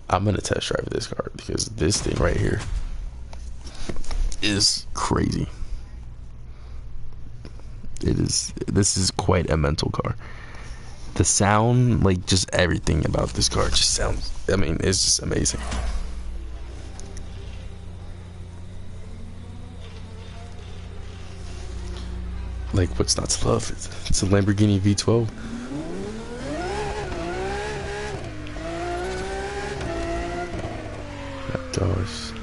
I'm gonna test drive this car because this thing right here is crazy. This is quite a mental car. The sound, like, just everything about this car just sounds, I mean, it's just amazing. Like, what's not to love? It's a Lamborghini V12. My gosh.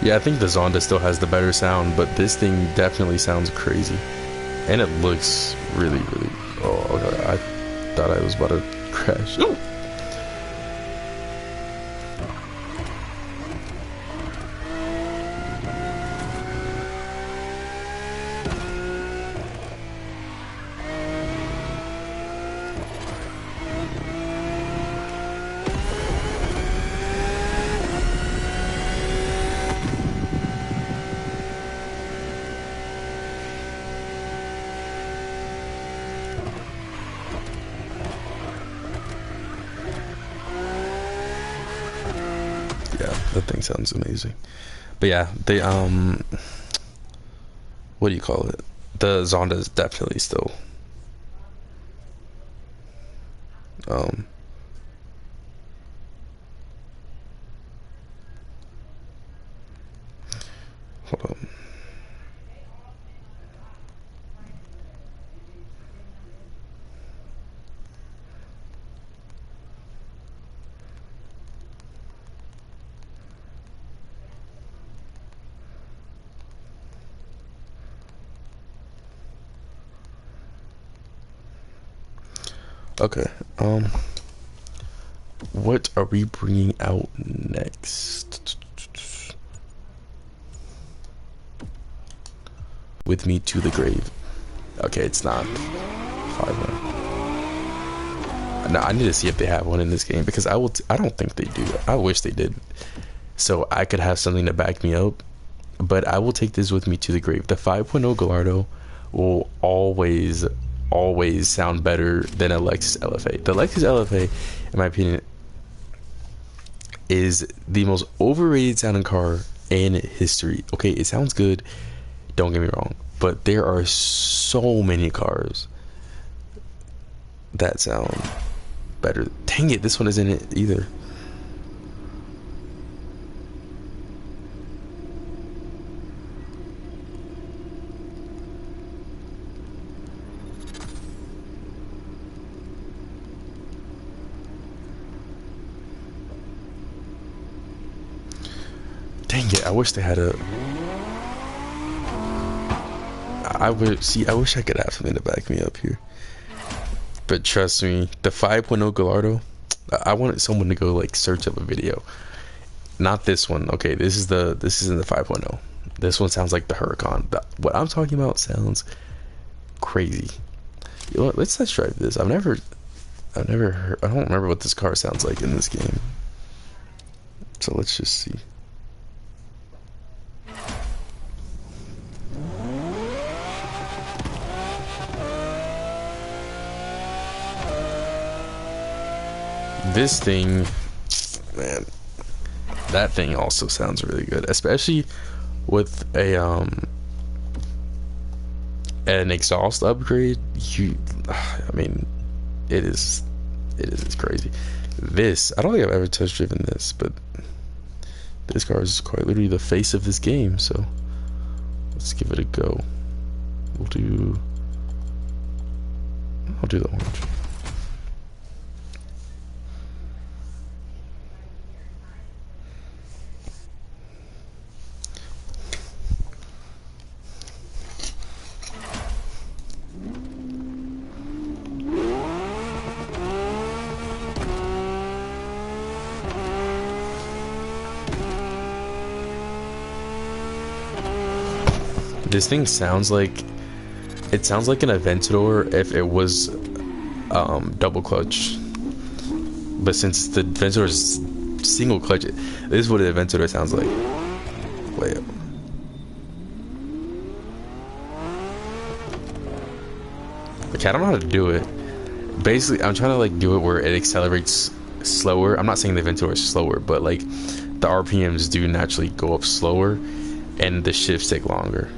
Yeah, I think the Zonda still has the better sound, but this thing definitely sounds crazy. And it looks really, really... Oh, okay. I thought I was about to crash. Ooh. That thing sounds amazing. But yeah, they what do you call it? The Zonda is definitely still hold on. Okay. What are we bringing out next? With me to the grave. Okay, it's not 5-1. No, I need to see if they have one in this game because I don't think they do. I wish they did, so I could have something to back me up. But I will take this with me to the grave. The 5.0 Gallardo will always sound better than a Lexus LFA. The Lexus LFA, in my opinion, is the most overrated sounding car in history. Okay, it sounds good, don't get me wrong, but there are so many cars that sound better. Dang it, this one isn't it either. Dang it, I wish they had a... I wish I could have something to back me up here. But trust me, the 5.0 Gallardo, I wanted someone to go like search up a video. Not this one. Okay, this isn't the 5.0. This one sounds like the Huracan. What I'm talking about sounds crazy. You know what, let's test drive this. I've never heard, I don't remember what this car sounds like in this game. So let's just see. This thing, man, that thing also sounds really good, especially with a an exhaust upgrade. I mean, it's crazy. This, I don't think I've ever test driven this, but this car is quite literally the face of this game. So let's give it a go. I'll do the orange. This thing sounds like an Aventador if it was double clutch, but since the Aventador is single clutch, this is what an Aventador sounds like. Wait, okay, I don't know how to do it. Basically, I'm trying to like do it where it accelerates slower. I'm not saying the Aventador is slower, but like the RPMs do naturally go up slower, and the shifts take longer.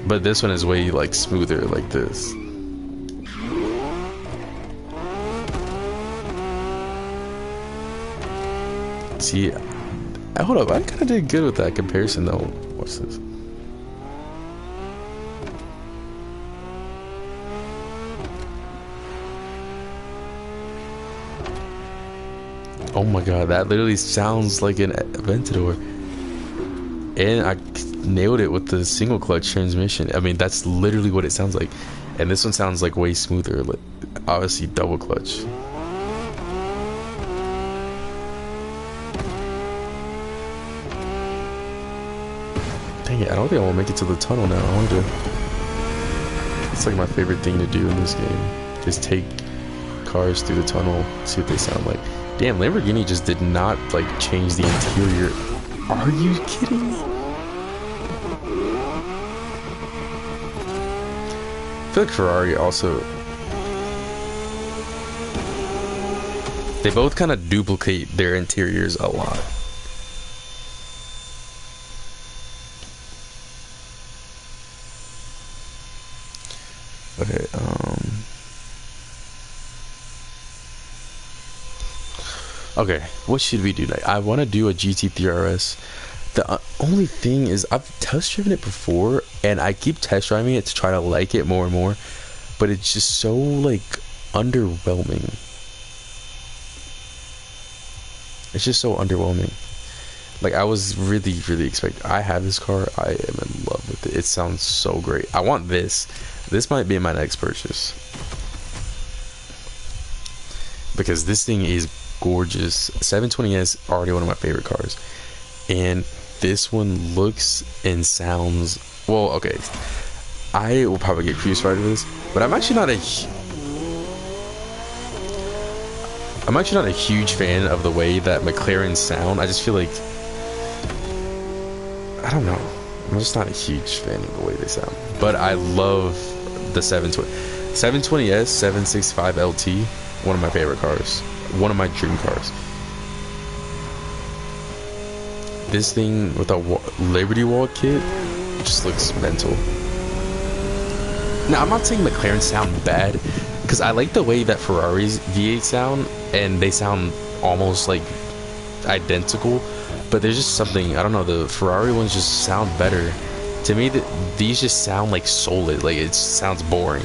But this one is way like smoother like this. See, hold up, I kind of did good with that comparison though. What's this? Oh my god, that literally sounds like an Aventador. And I nailed it with the single clutch transmission. I mean, that's literally what it sounds like. And this one sounds like way smoother, like obviously double clutch. Dang it, I don't think I will make it to the tunnel now. I want to... It's like my favorite thing to do in this game, is take cars through the tunnel, see what they sound like. Damn, Lamborghini just did not like change the interior. Are you kidding me? I feel like Ferrari also, they both kind of duplicate their interiors a lot. Okay, okay, what should we do next? I want to do a GT3 RS. The only thing is, I've test driven it before, and I keep test driving it to try to like it more and more, but it's just so like underwhelming. It's just so underwhelming. Like I was really expecting. I have this car. I am in love with it. It sounds so great. I want this. This might be my next purchase because this thing is gorgeous. 720S already one of my favorite cars, and this one looks and sounds well. Okay, I will probably get crucified for this, but I'm actually not a huge fan of the way that McLarens sound. I just feel like I don't know. I'm just not a huge fan of the way they sound. But I love the 720S 765 LT. One of my favorite cars. One of my dream cars. This thing with a Liberty Wall kit just looks mental. Now, I'm not saying McLaren sound bad, because I like the way that Ferrari's V8 sound, and they sound almost like identical, but there's just something, I don't know, the Ferrari ones just sound better. To me, these just sound like solid, like it sounds boring.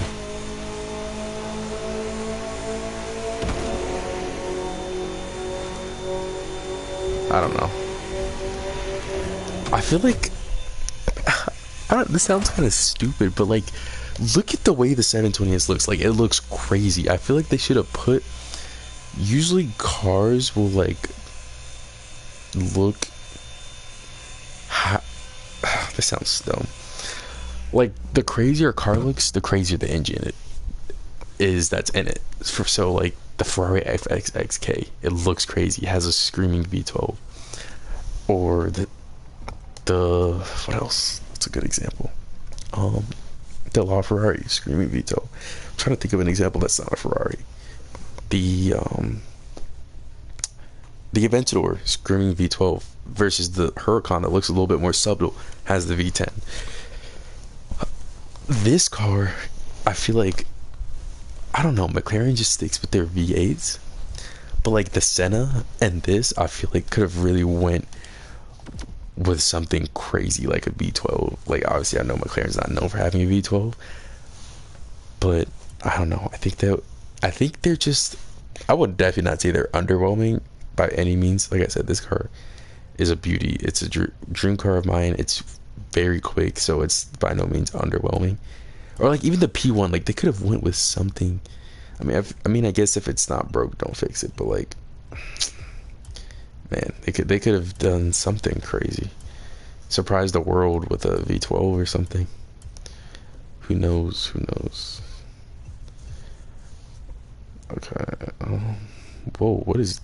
I don't know. I feel like this sounds kind of stupid, but like, look at the way the 720S looks. Like, it looks crazy. I feel like they should have put. Usually, cars will like look. This sounds dumb. Like, the crazier a car looks, the crazier the engine is that's in it. So like the Ferrari FXXK, it looks crazy. It has a screaming V12. Or the what else? What's a good example? The LaFerrari screaming V12. I'm trying to think of an example that's not a Ferrari. The Aventador screaming V12 versus the Huracan that looks a little bit more subtle, has the V10. This car, I feel like, I don't know, McLaren just sticks with their V8s, but like the Senna and this, I feel like could have really went with something crazy like a V12. Like, obviously I know McLaren's not known for having a V12, but I don't know, I think they're just, I would definitely not say they're underwhelming by any means. Like I said, this car is a beauty. It's a dream car of mine. It's very quick, so it's by no means underwhelming. Or like even the P1, like they could have went with something. I mean, I guess if it's not broke, don't fix it. But like, man, they could have done something crazy. Surprise the world with a V12 or something. Who knows? Who knows? Okay. Whoa, what is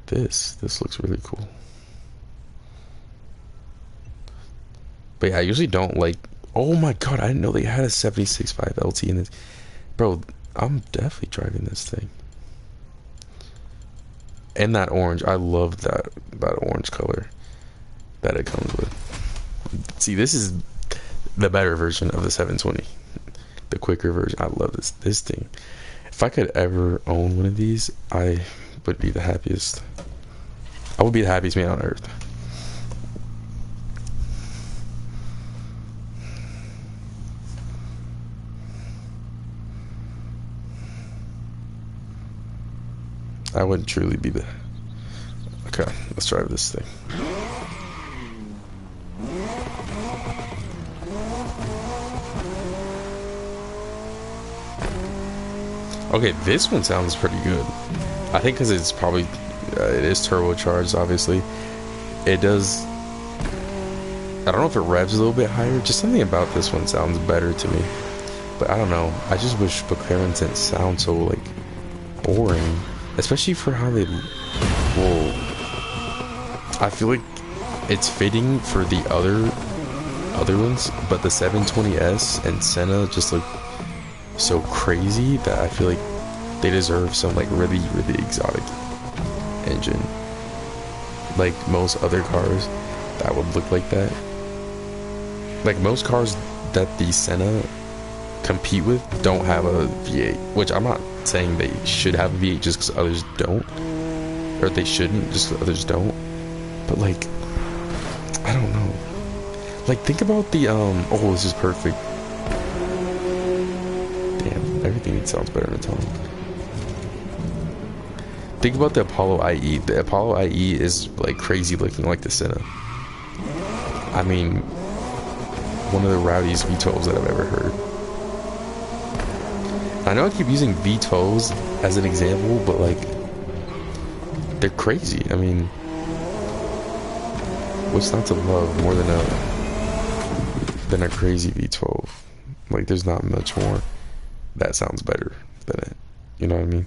this? This looks really cool. But yeah, I usually don't like. Oh my god, I didn't know they had a 76.5 LT in this. Bro, I'm definitely driving this thing. And that orange, I love that orange color that it comes with. See, this is the better version of the 720. The quicker version. I love this thing. If I could ever own one of these, I would be the happiest. I would be the happiest man on earth. I would truly be the. Okay, let's drive this thing. Okay, this one sounds pretty good. I think because it's probably it is turbocharged. Obviously, it does. I don't know if it revs a little bit higher. Just something about this one sounds better to me. But I don't know. I just wish McLaren didn't sound so like boring. Especially for how they, well, I feel like it's fitting for the other ones, but the 720S and Senna just look so crazy that I feel like they deserve some like really exotic engine, like most other cars that would look like that. Like most cars that the Senna compete with don't have a V8, which I'm not saying they should have a V8 just because others don't, or they shouldn't just because others don't, but like, I don't know, like think about the oh, this is perfect. Damn, everything sounds better in a tone. think about the Apollo IE. The Apollo IE is like crazy looking, like the Senna. I mean, one of the rowdiest V12s that I've ever heard. I know I keep using V12s as an example, but like, they're crazy. I mean, what's not to love more than a crazy V12? Like, there's not much more that sounds better than it. You know what I mean?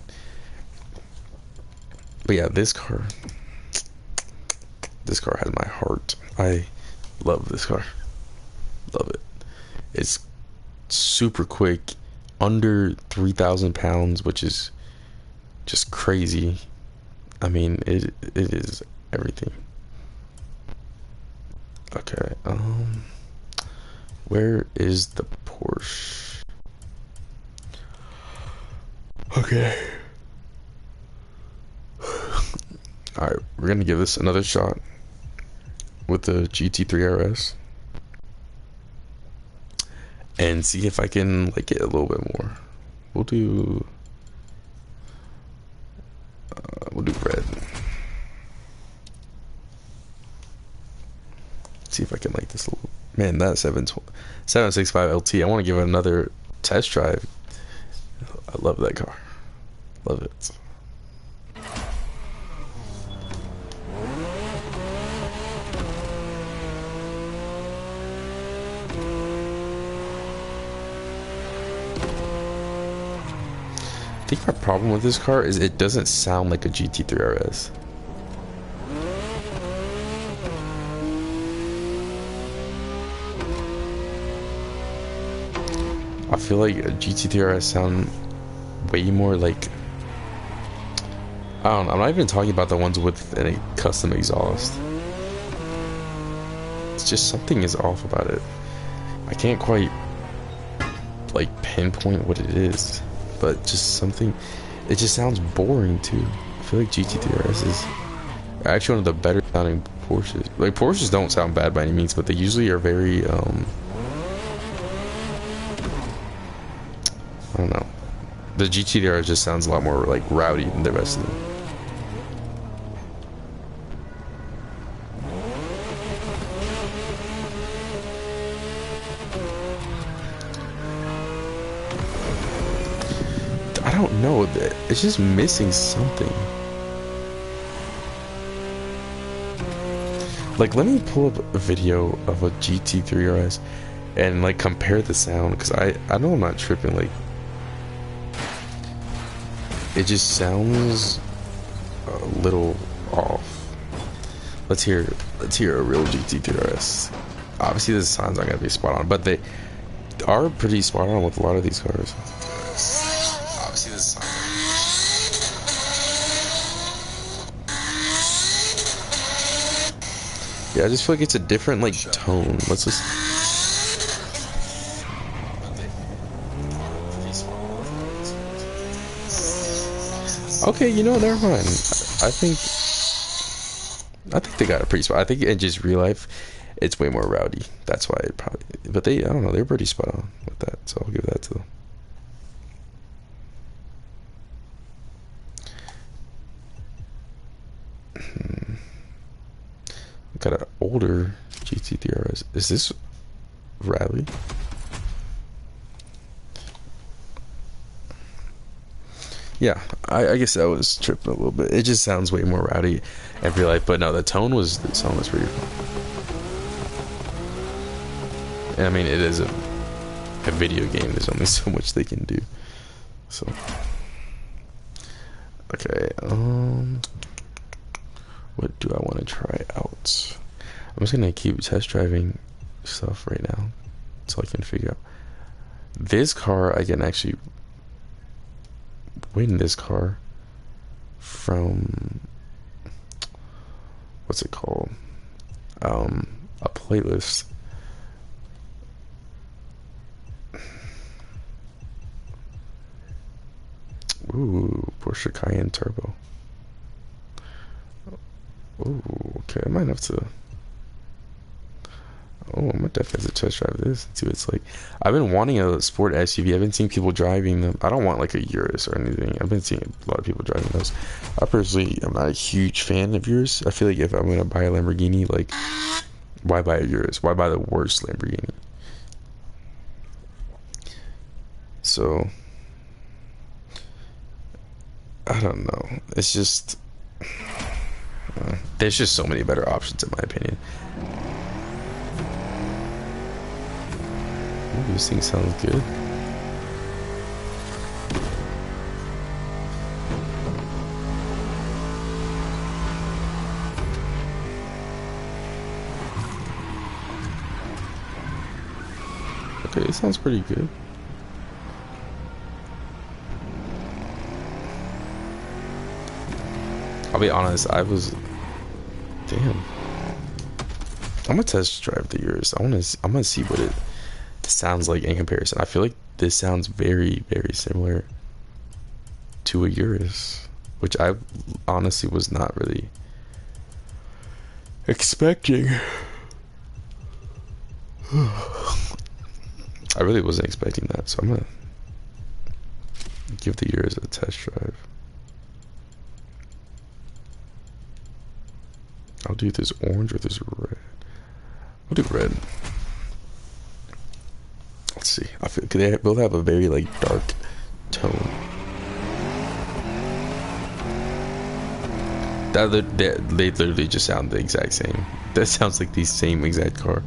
But yeah, this car has my heart. I love this car. Love it. It's super quick, under 3,000 pounds, which is just crazy. I mean, it is everything. Okay, where is the Porsche? Okay. Alright, we're gonna give this another shot with the GT3 RS and see if I can like it a little bit more. We'll do red. See if I can like this a little. Man, that 765 LT. I want to give it another test drive. I love that car. Love it. I think my problem with this car is it doesn't sound like a GT3 RS. I feel like a GT3 RS sound way more like, I don't know, I'm not even talking about the ones with a custom exhaust. It's just something is off about it. I can't quite like pinpoint what it is, but just something, it just sounds boring too. I feel like GT3 RS is actually one of the better sounding Porsches. Like, Porsches don't sound bad by any means, but they usually are very I don't know. The GT3 RS just sounds a lot more like rowdy than the rest of them. I don't know. It's just missing something. Like, let me pull up a video of a GT3 RS and like compare the sound, because I know I'm not tripping. Like, it just sounds a little off. Let's hear a real GT3 RS. Obviously, the sound's not gonna be spot on, but they are pretty spot on with a lot of these cars. Obviously, the sound. Yeah, I just feel like it's a different like tone. Let's just. Okay, you know, never mind. I think they got a pretty spot. I think in just real life, it's way more rowdy. That's why it probably. But I don't know, they're pretty spot on with that. So I'll give that to them. Got an older GT3 RS. Is this Rally? Yeah, I guess I was tripping a little bit. It just sounds way more rowdy in real life, but no, the song was pretty fun. And I mean, it is a video game. There's only so much they can do. So, okay, what do I want to try out? I'm just gonna keep test driving stuff right now so I can figure out. This car, I can actually win this car from, what's it called? A playlist. Ooh, Porsche Cayenne Turbo. Ooh, okay, I might have to. Oh, I'm gonna definitely have to test drive this and see what it's like. I've been wanting a sport SUV. I've been seeing people driving them. I don't want like a Urus or anything. I've been seeing a lot of people driving those. I personally am not a huge fan of Urus. I feel like if I'm gonna buy a Lamborghini, like, why buy a Urus? Why buy the worst Lamborghini? So I don't know. It's just there's just so many better options in my opinion. Ooh, this thing sounds good. Okay, it sounds pretty good. I'll be honest, damn. I'm gonna test drive the Urus. I'm gonna see what it sounds like in comparison. I feel like this sounds very, very similar to a Urus, which I honestly was not really expecting. I really wasn't expecting that, so I'm gonna give the Urus a test drive. I'll do this orange or this red. I'll do red. Let's see. I feel they both have a very like dark tone. They literally just sound the exact same. That sounds like the same exact car.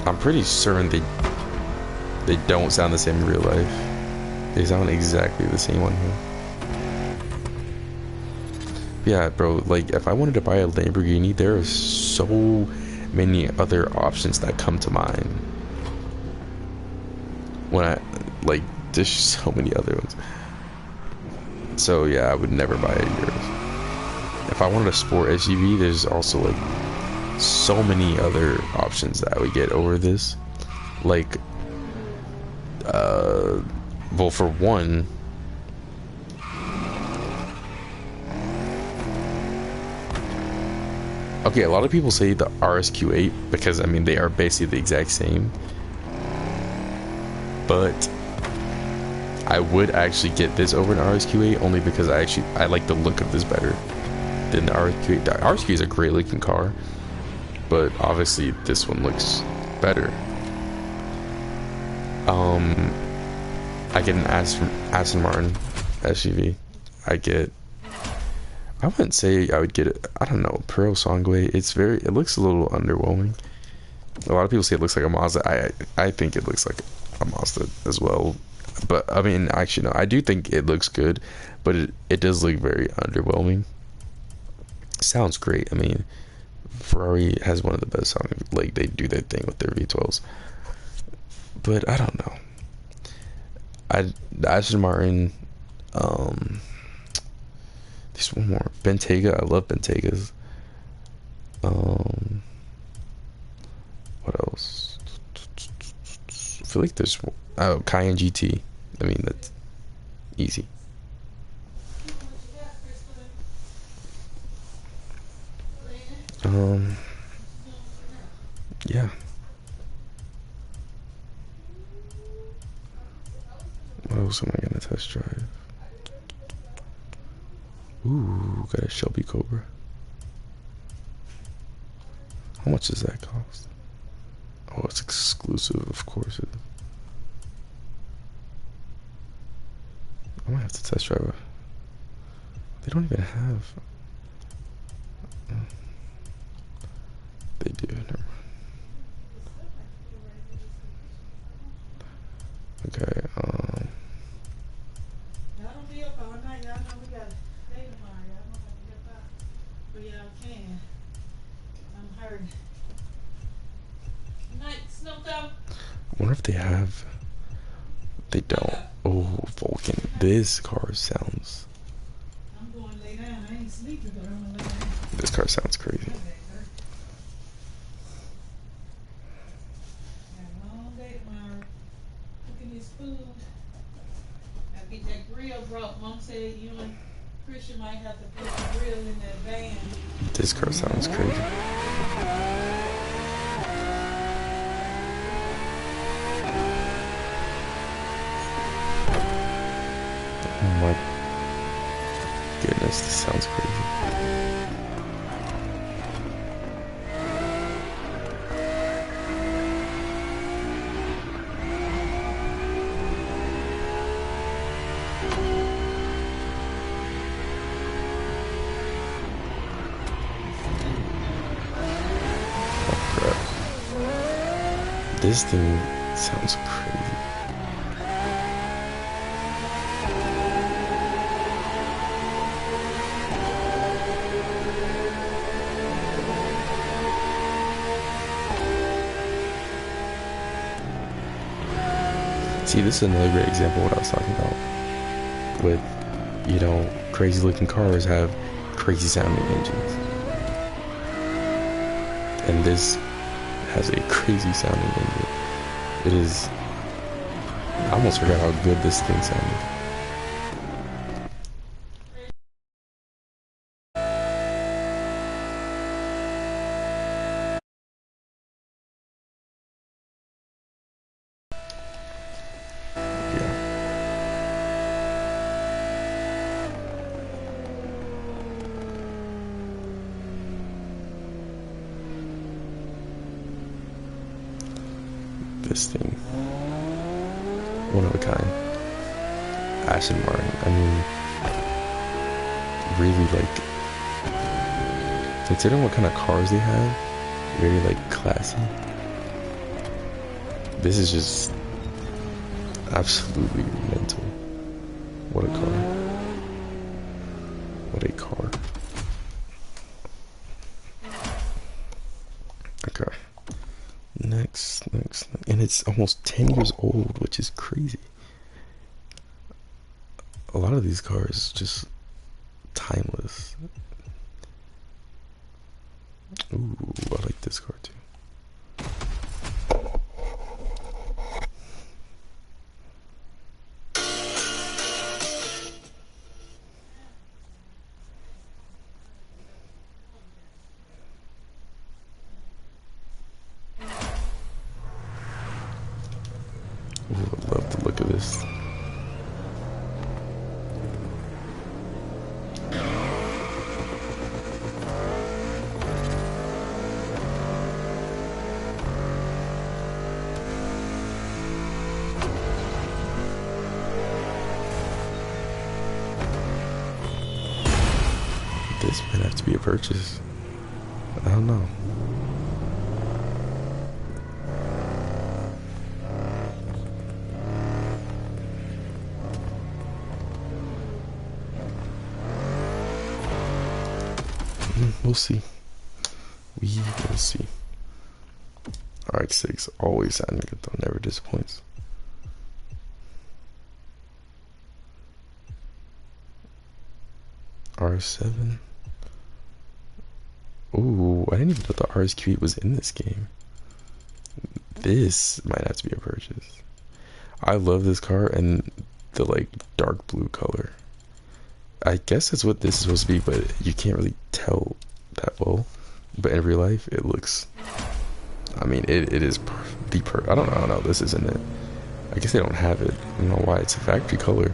I'm pretty certain they don't sound the same in real life. They sound exactly the same on here. Yeah, bro, like, if I wanted to buy a Lamborghini, there are so many other options that come to mind. Like, there's so many other ones. So, yeah, I would never buy a Urus. If I wanted a sport SUV, there's also, like, so many other options that I would get over this. Like, well, for one, okay, a lot of people say the RSQ8 because, I mean, they are basically the exact same. But I would actually get this over an RSQ8 only because I like the look of this better than the RSQ8. The RSQ is a great looking car, but obviously this one looks better. I get an Aston Martin SUV. I wouldn't say I would get it. I don't know, Pearl Songway. It looks a little underwhelming. A lot of people say it looks like a Mazda. I think it looks like a Mazda as well. But I mean, actually, no. I do think it looks good, but it does look very underwhelming. Sounds great. I mean, Ferrari has one of the best sounding. Like, they do their thing with their V12s. But I don't know. The Aston Martin. There's one more. Bentayga. I love Bentegas. What else? I feel like there's Cayenne GT. I mean, that's easy. Yeah. What else am I gonna test drive? Ooh, got a Shelby Cobra. How much does that cost? Oh, it's exclusive, of course it is. I might have to test drive it. They don't even have. They do. Never mind. Okay. Y'all don't be up all night. Y'all know we got to stay tomorrow. Y'all know how to get out. But y'all can. I'm hurt. Night, Snowco. I wonder if they have. They don't. Oh, Vulcan. This car sounds. I'm going to lay down. I ain't sleeping, but I'm going to lay down. This car sounds crazy. My back hurt. Got a long day tomorrow. Cooking this food. Gotta get that grill brought. Mom said you and Christian might have to put the grill in that van. This car sounds crazy. Oh my goodness, this sounds crazy. This thing sounds crazy. See, this is another great example of what I was talking about. With, you know, crazy looking cars have crazy sounding engines. And this has a crazy sounding engine. It is... I almost forgot how good this thing sounded. This thing, one of a kind. Aston Martin. I mean, really, like, considering what kind of cars they have, very like classy. This is just absolutely mental. What a car! What a car! Okay. Next, and it's almost 10 years old, which is crazy. A lot of these cars just timeless. Ooh, I like this car too. Ooh, I love the look of this. This might have to be a purchase. I don't know. We'll see. We will see. RX-6 always sounding good though, never disappoints. R7. Ooh, I didn't even know the RSQ8 was in this game. This might have to be a purchase. I love this car and the like dark blue color. I guess that's what this is supposed to be, but you can't really tell that well. But in real life, it looks... I mean, it is I don't know, this isn't it. I guess they don't have it. I don't know why. It's a factory color.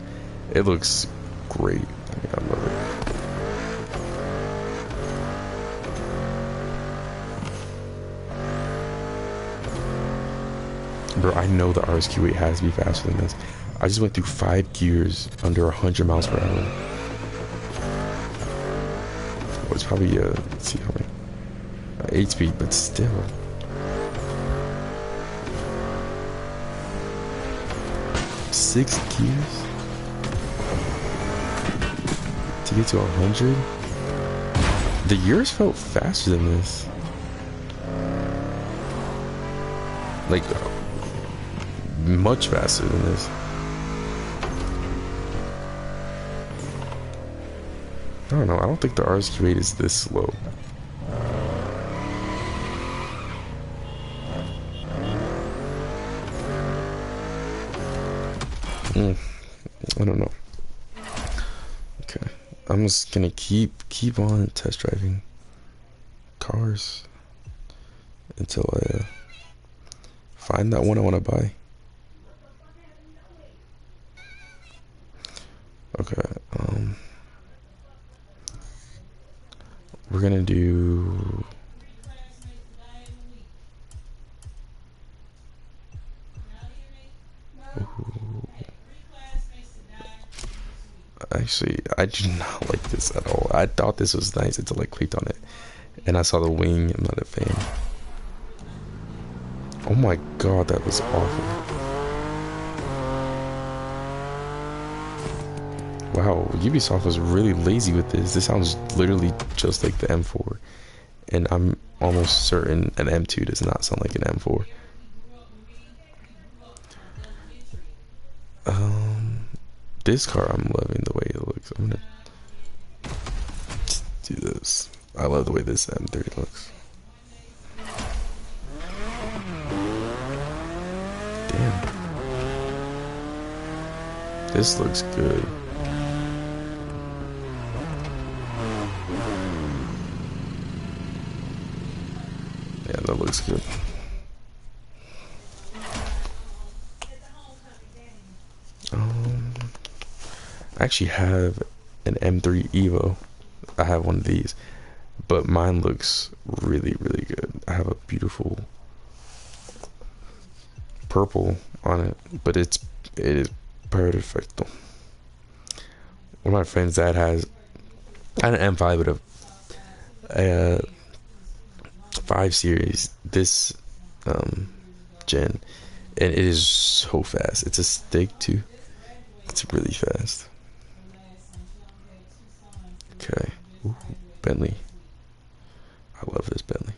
It looks great. I mean, I love it. Bro, I know the RSQ8 has to be faster than this. I just went through 5 gears under 100 miles per hour. Oh, it's probably, let's see how many. 8 speed, but still. Six gears? To get to 100? The years felt faster than this. Like, much faster than this. I don't know, I don't think the RSQ8 is this slow. I don't know. Okay. I'm just gonna keep on test driving cars until I find that one I want to buy. Okay, we're gonna do. Ooh. Actually, I do not like this at all. I thought this was nice until I clicked on it, and I saw the wing. I'm not a fan. Oh my god, that was awful. Wow, Ubisoft was really lazy with this. This sounds literally just like the M4. And I'm almost certain an M2 does not sound like an M4. This car, I'm loving the way it looks. I'm gonna do this. I love the way this M3 looks. Damn. This looks good. Yeah, that looks good. I actually have an M3 Evo. I have one of these, but mine looks really, really good. I have a beautiful purple on it, but it is perfecto. One of my friends' dad has an M5, but a 5 series this gen, and it is so fast. It's a stick too. It's really fast. Okay. Ooh, Bentley. I love this Bentley.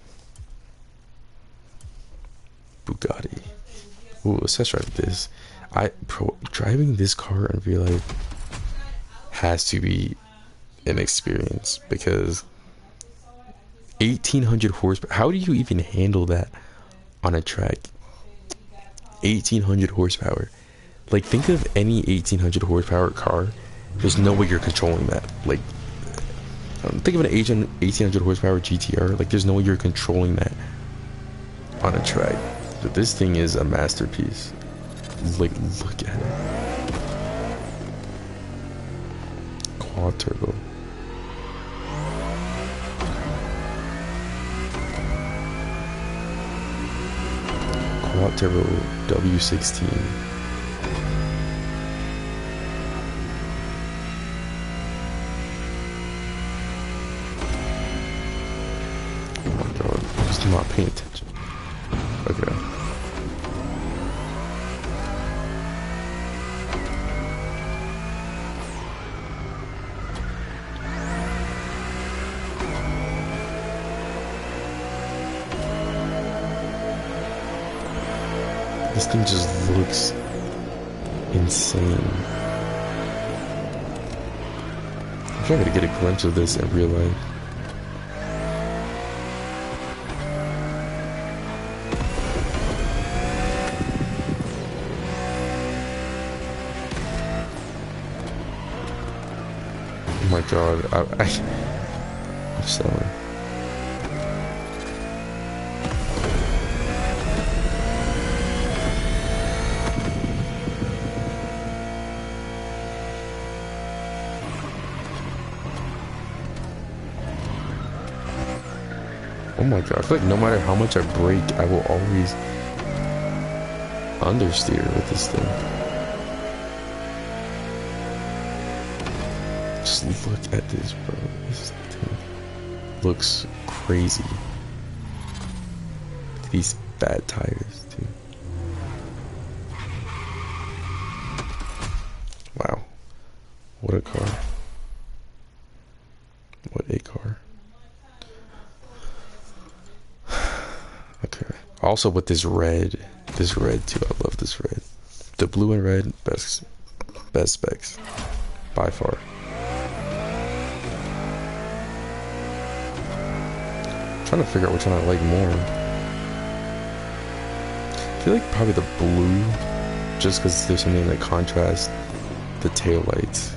Bugatti. Ooh, let's test drive this. Driving this car in real life has to be an experience, because 1800 horsepower. How do you even handle that on a track? 1800 horsepower. Like, think of any 1800 horsepower car. There's no way you're controlling that. Like, think of an 1800 horsepower GTR. Like, there's no way you're controlling that on a track. But this thing is a masterpiece. Like, look at it. Quad turbo. Quad turbo W16. I'm not paying attention. Okay. This thing just looks insane. I'm trying to get a glimpse of this in real life. Oh my god, I'm selling. Oh my god, I feel like no matter how much I brake, I will always understeer with this thing. Just look at this, bro. This thing looks crazy. These fat tires, too. Wow. What a car. What a car. Okay. Also with this red too. I love this red. The blue and red, best specs by far. I'm trying to figure out which one I like more. I feel like probably the blue, just because there's something that contrasts the tail lights.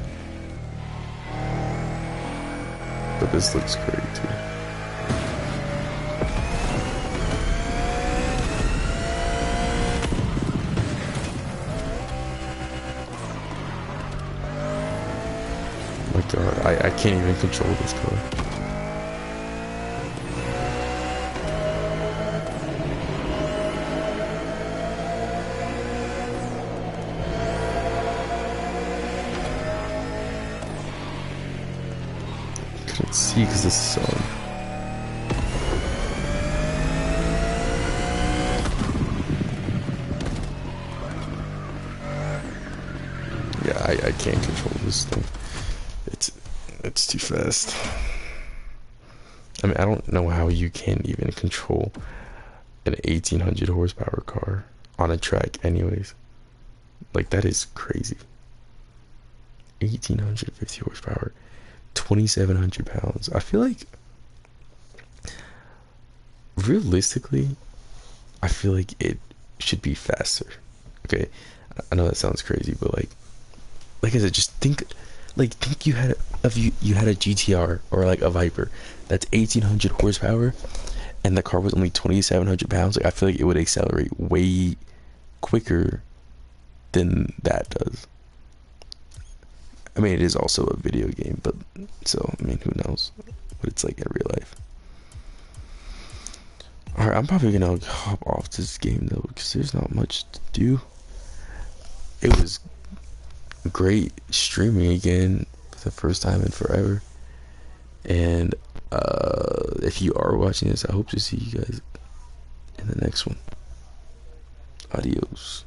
But this looks great too. My God, I can't even control this car. Couldn't see because the sun. Yeah, I can't control this thing. It's too fast. I mean, I don't know how you can even control an 1800 horsepower car on a track anyways. Like, that is crazy. 1850 horsepower, 2700 pounds. I feel like, realistically, I feel like it should be faster. Okay, I know that sounds crazy, but like I said, just think you had you had a GTR or like a Viper that's 1800 horsepower and the car was only 2700 pounds. Like, I feel like it would accelerate way quicker than that does. I mean, it is also a video game, but so, I mean, who knows what it's like in real life. Alright, I'm probably gonna hop off this game though, because there's not much to do. It was great streaming again for the first time in forever. And if you are watching this, I hope to see you guys in the next one. Adios.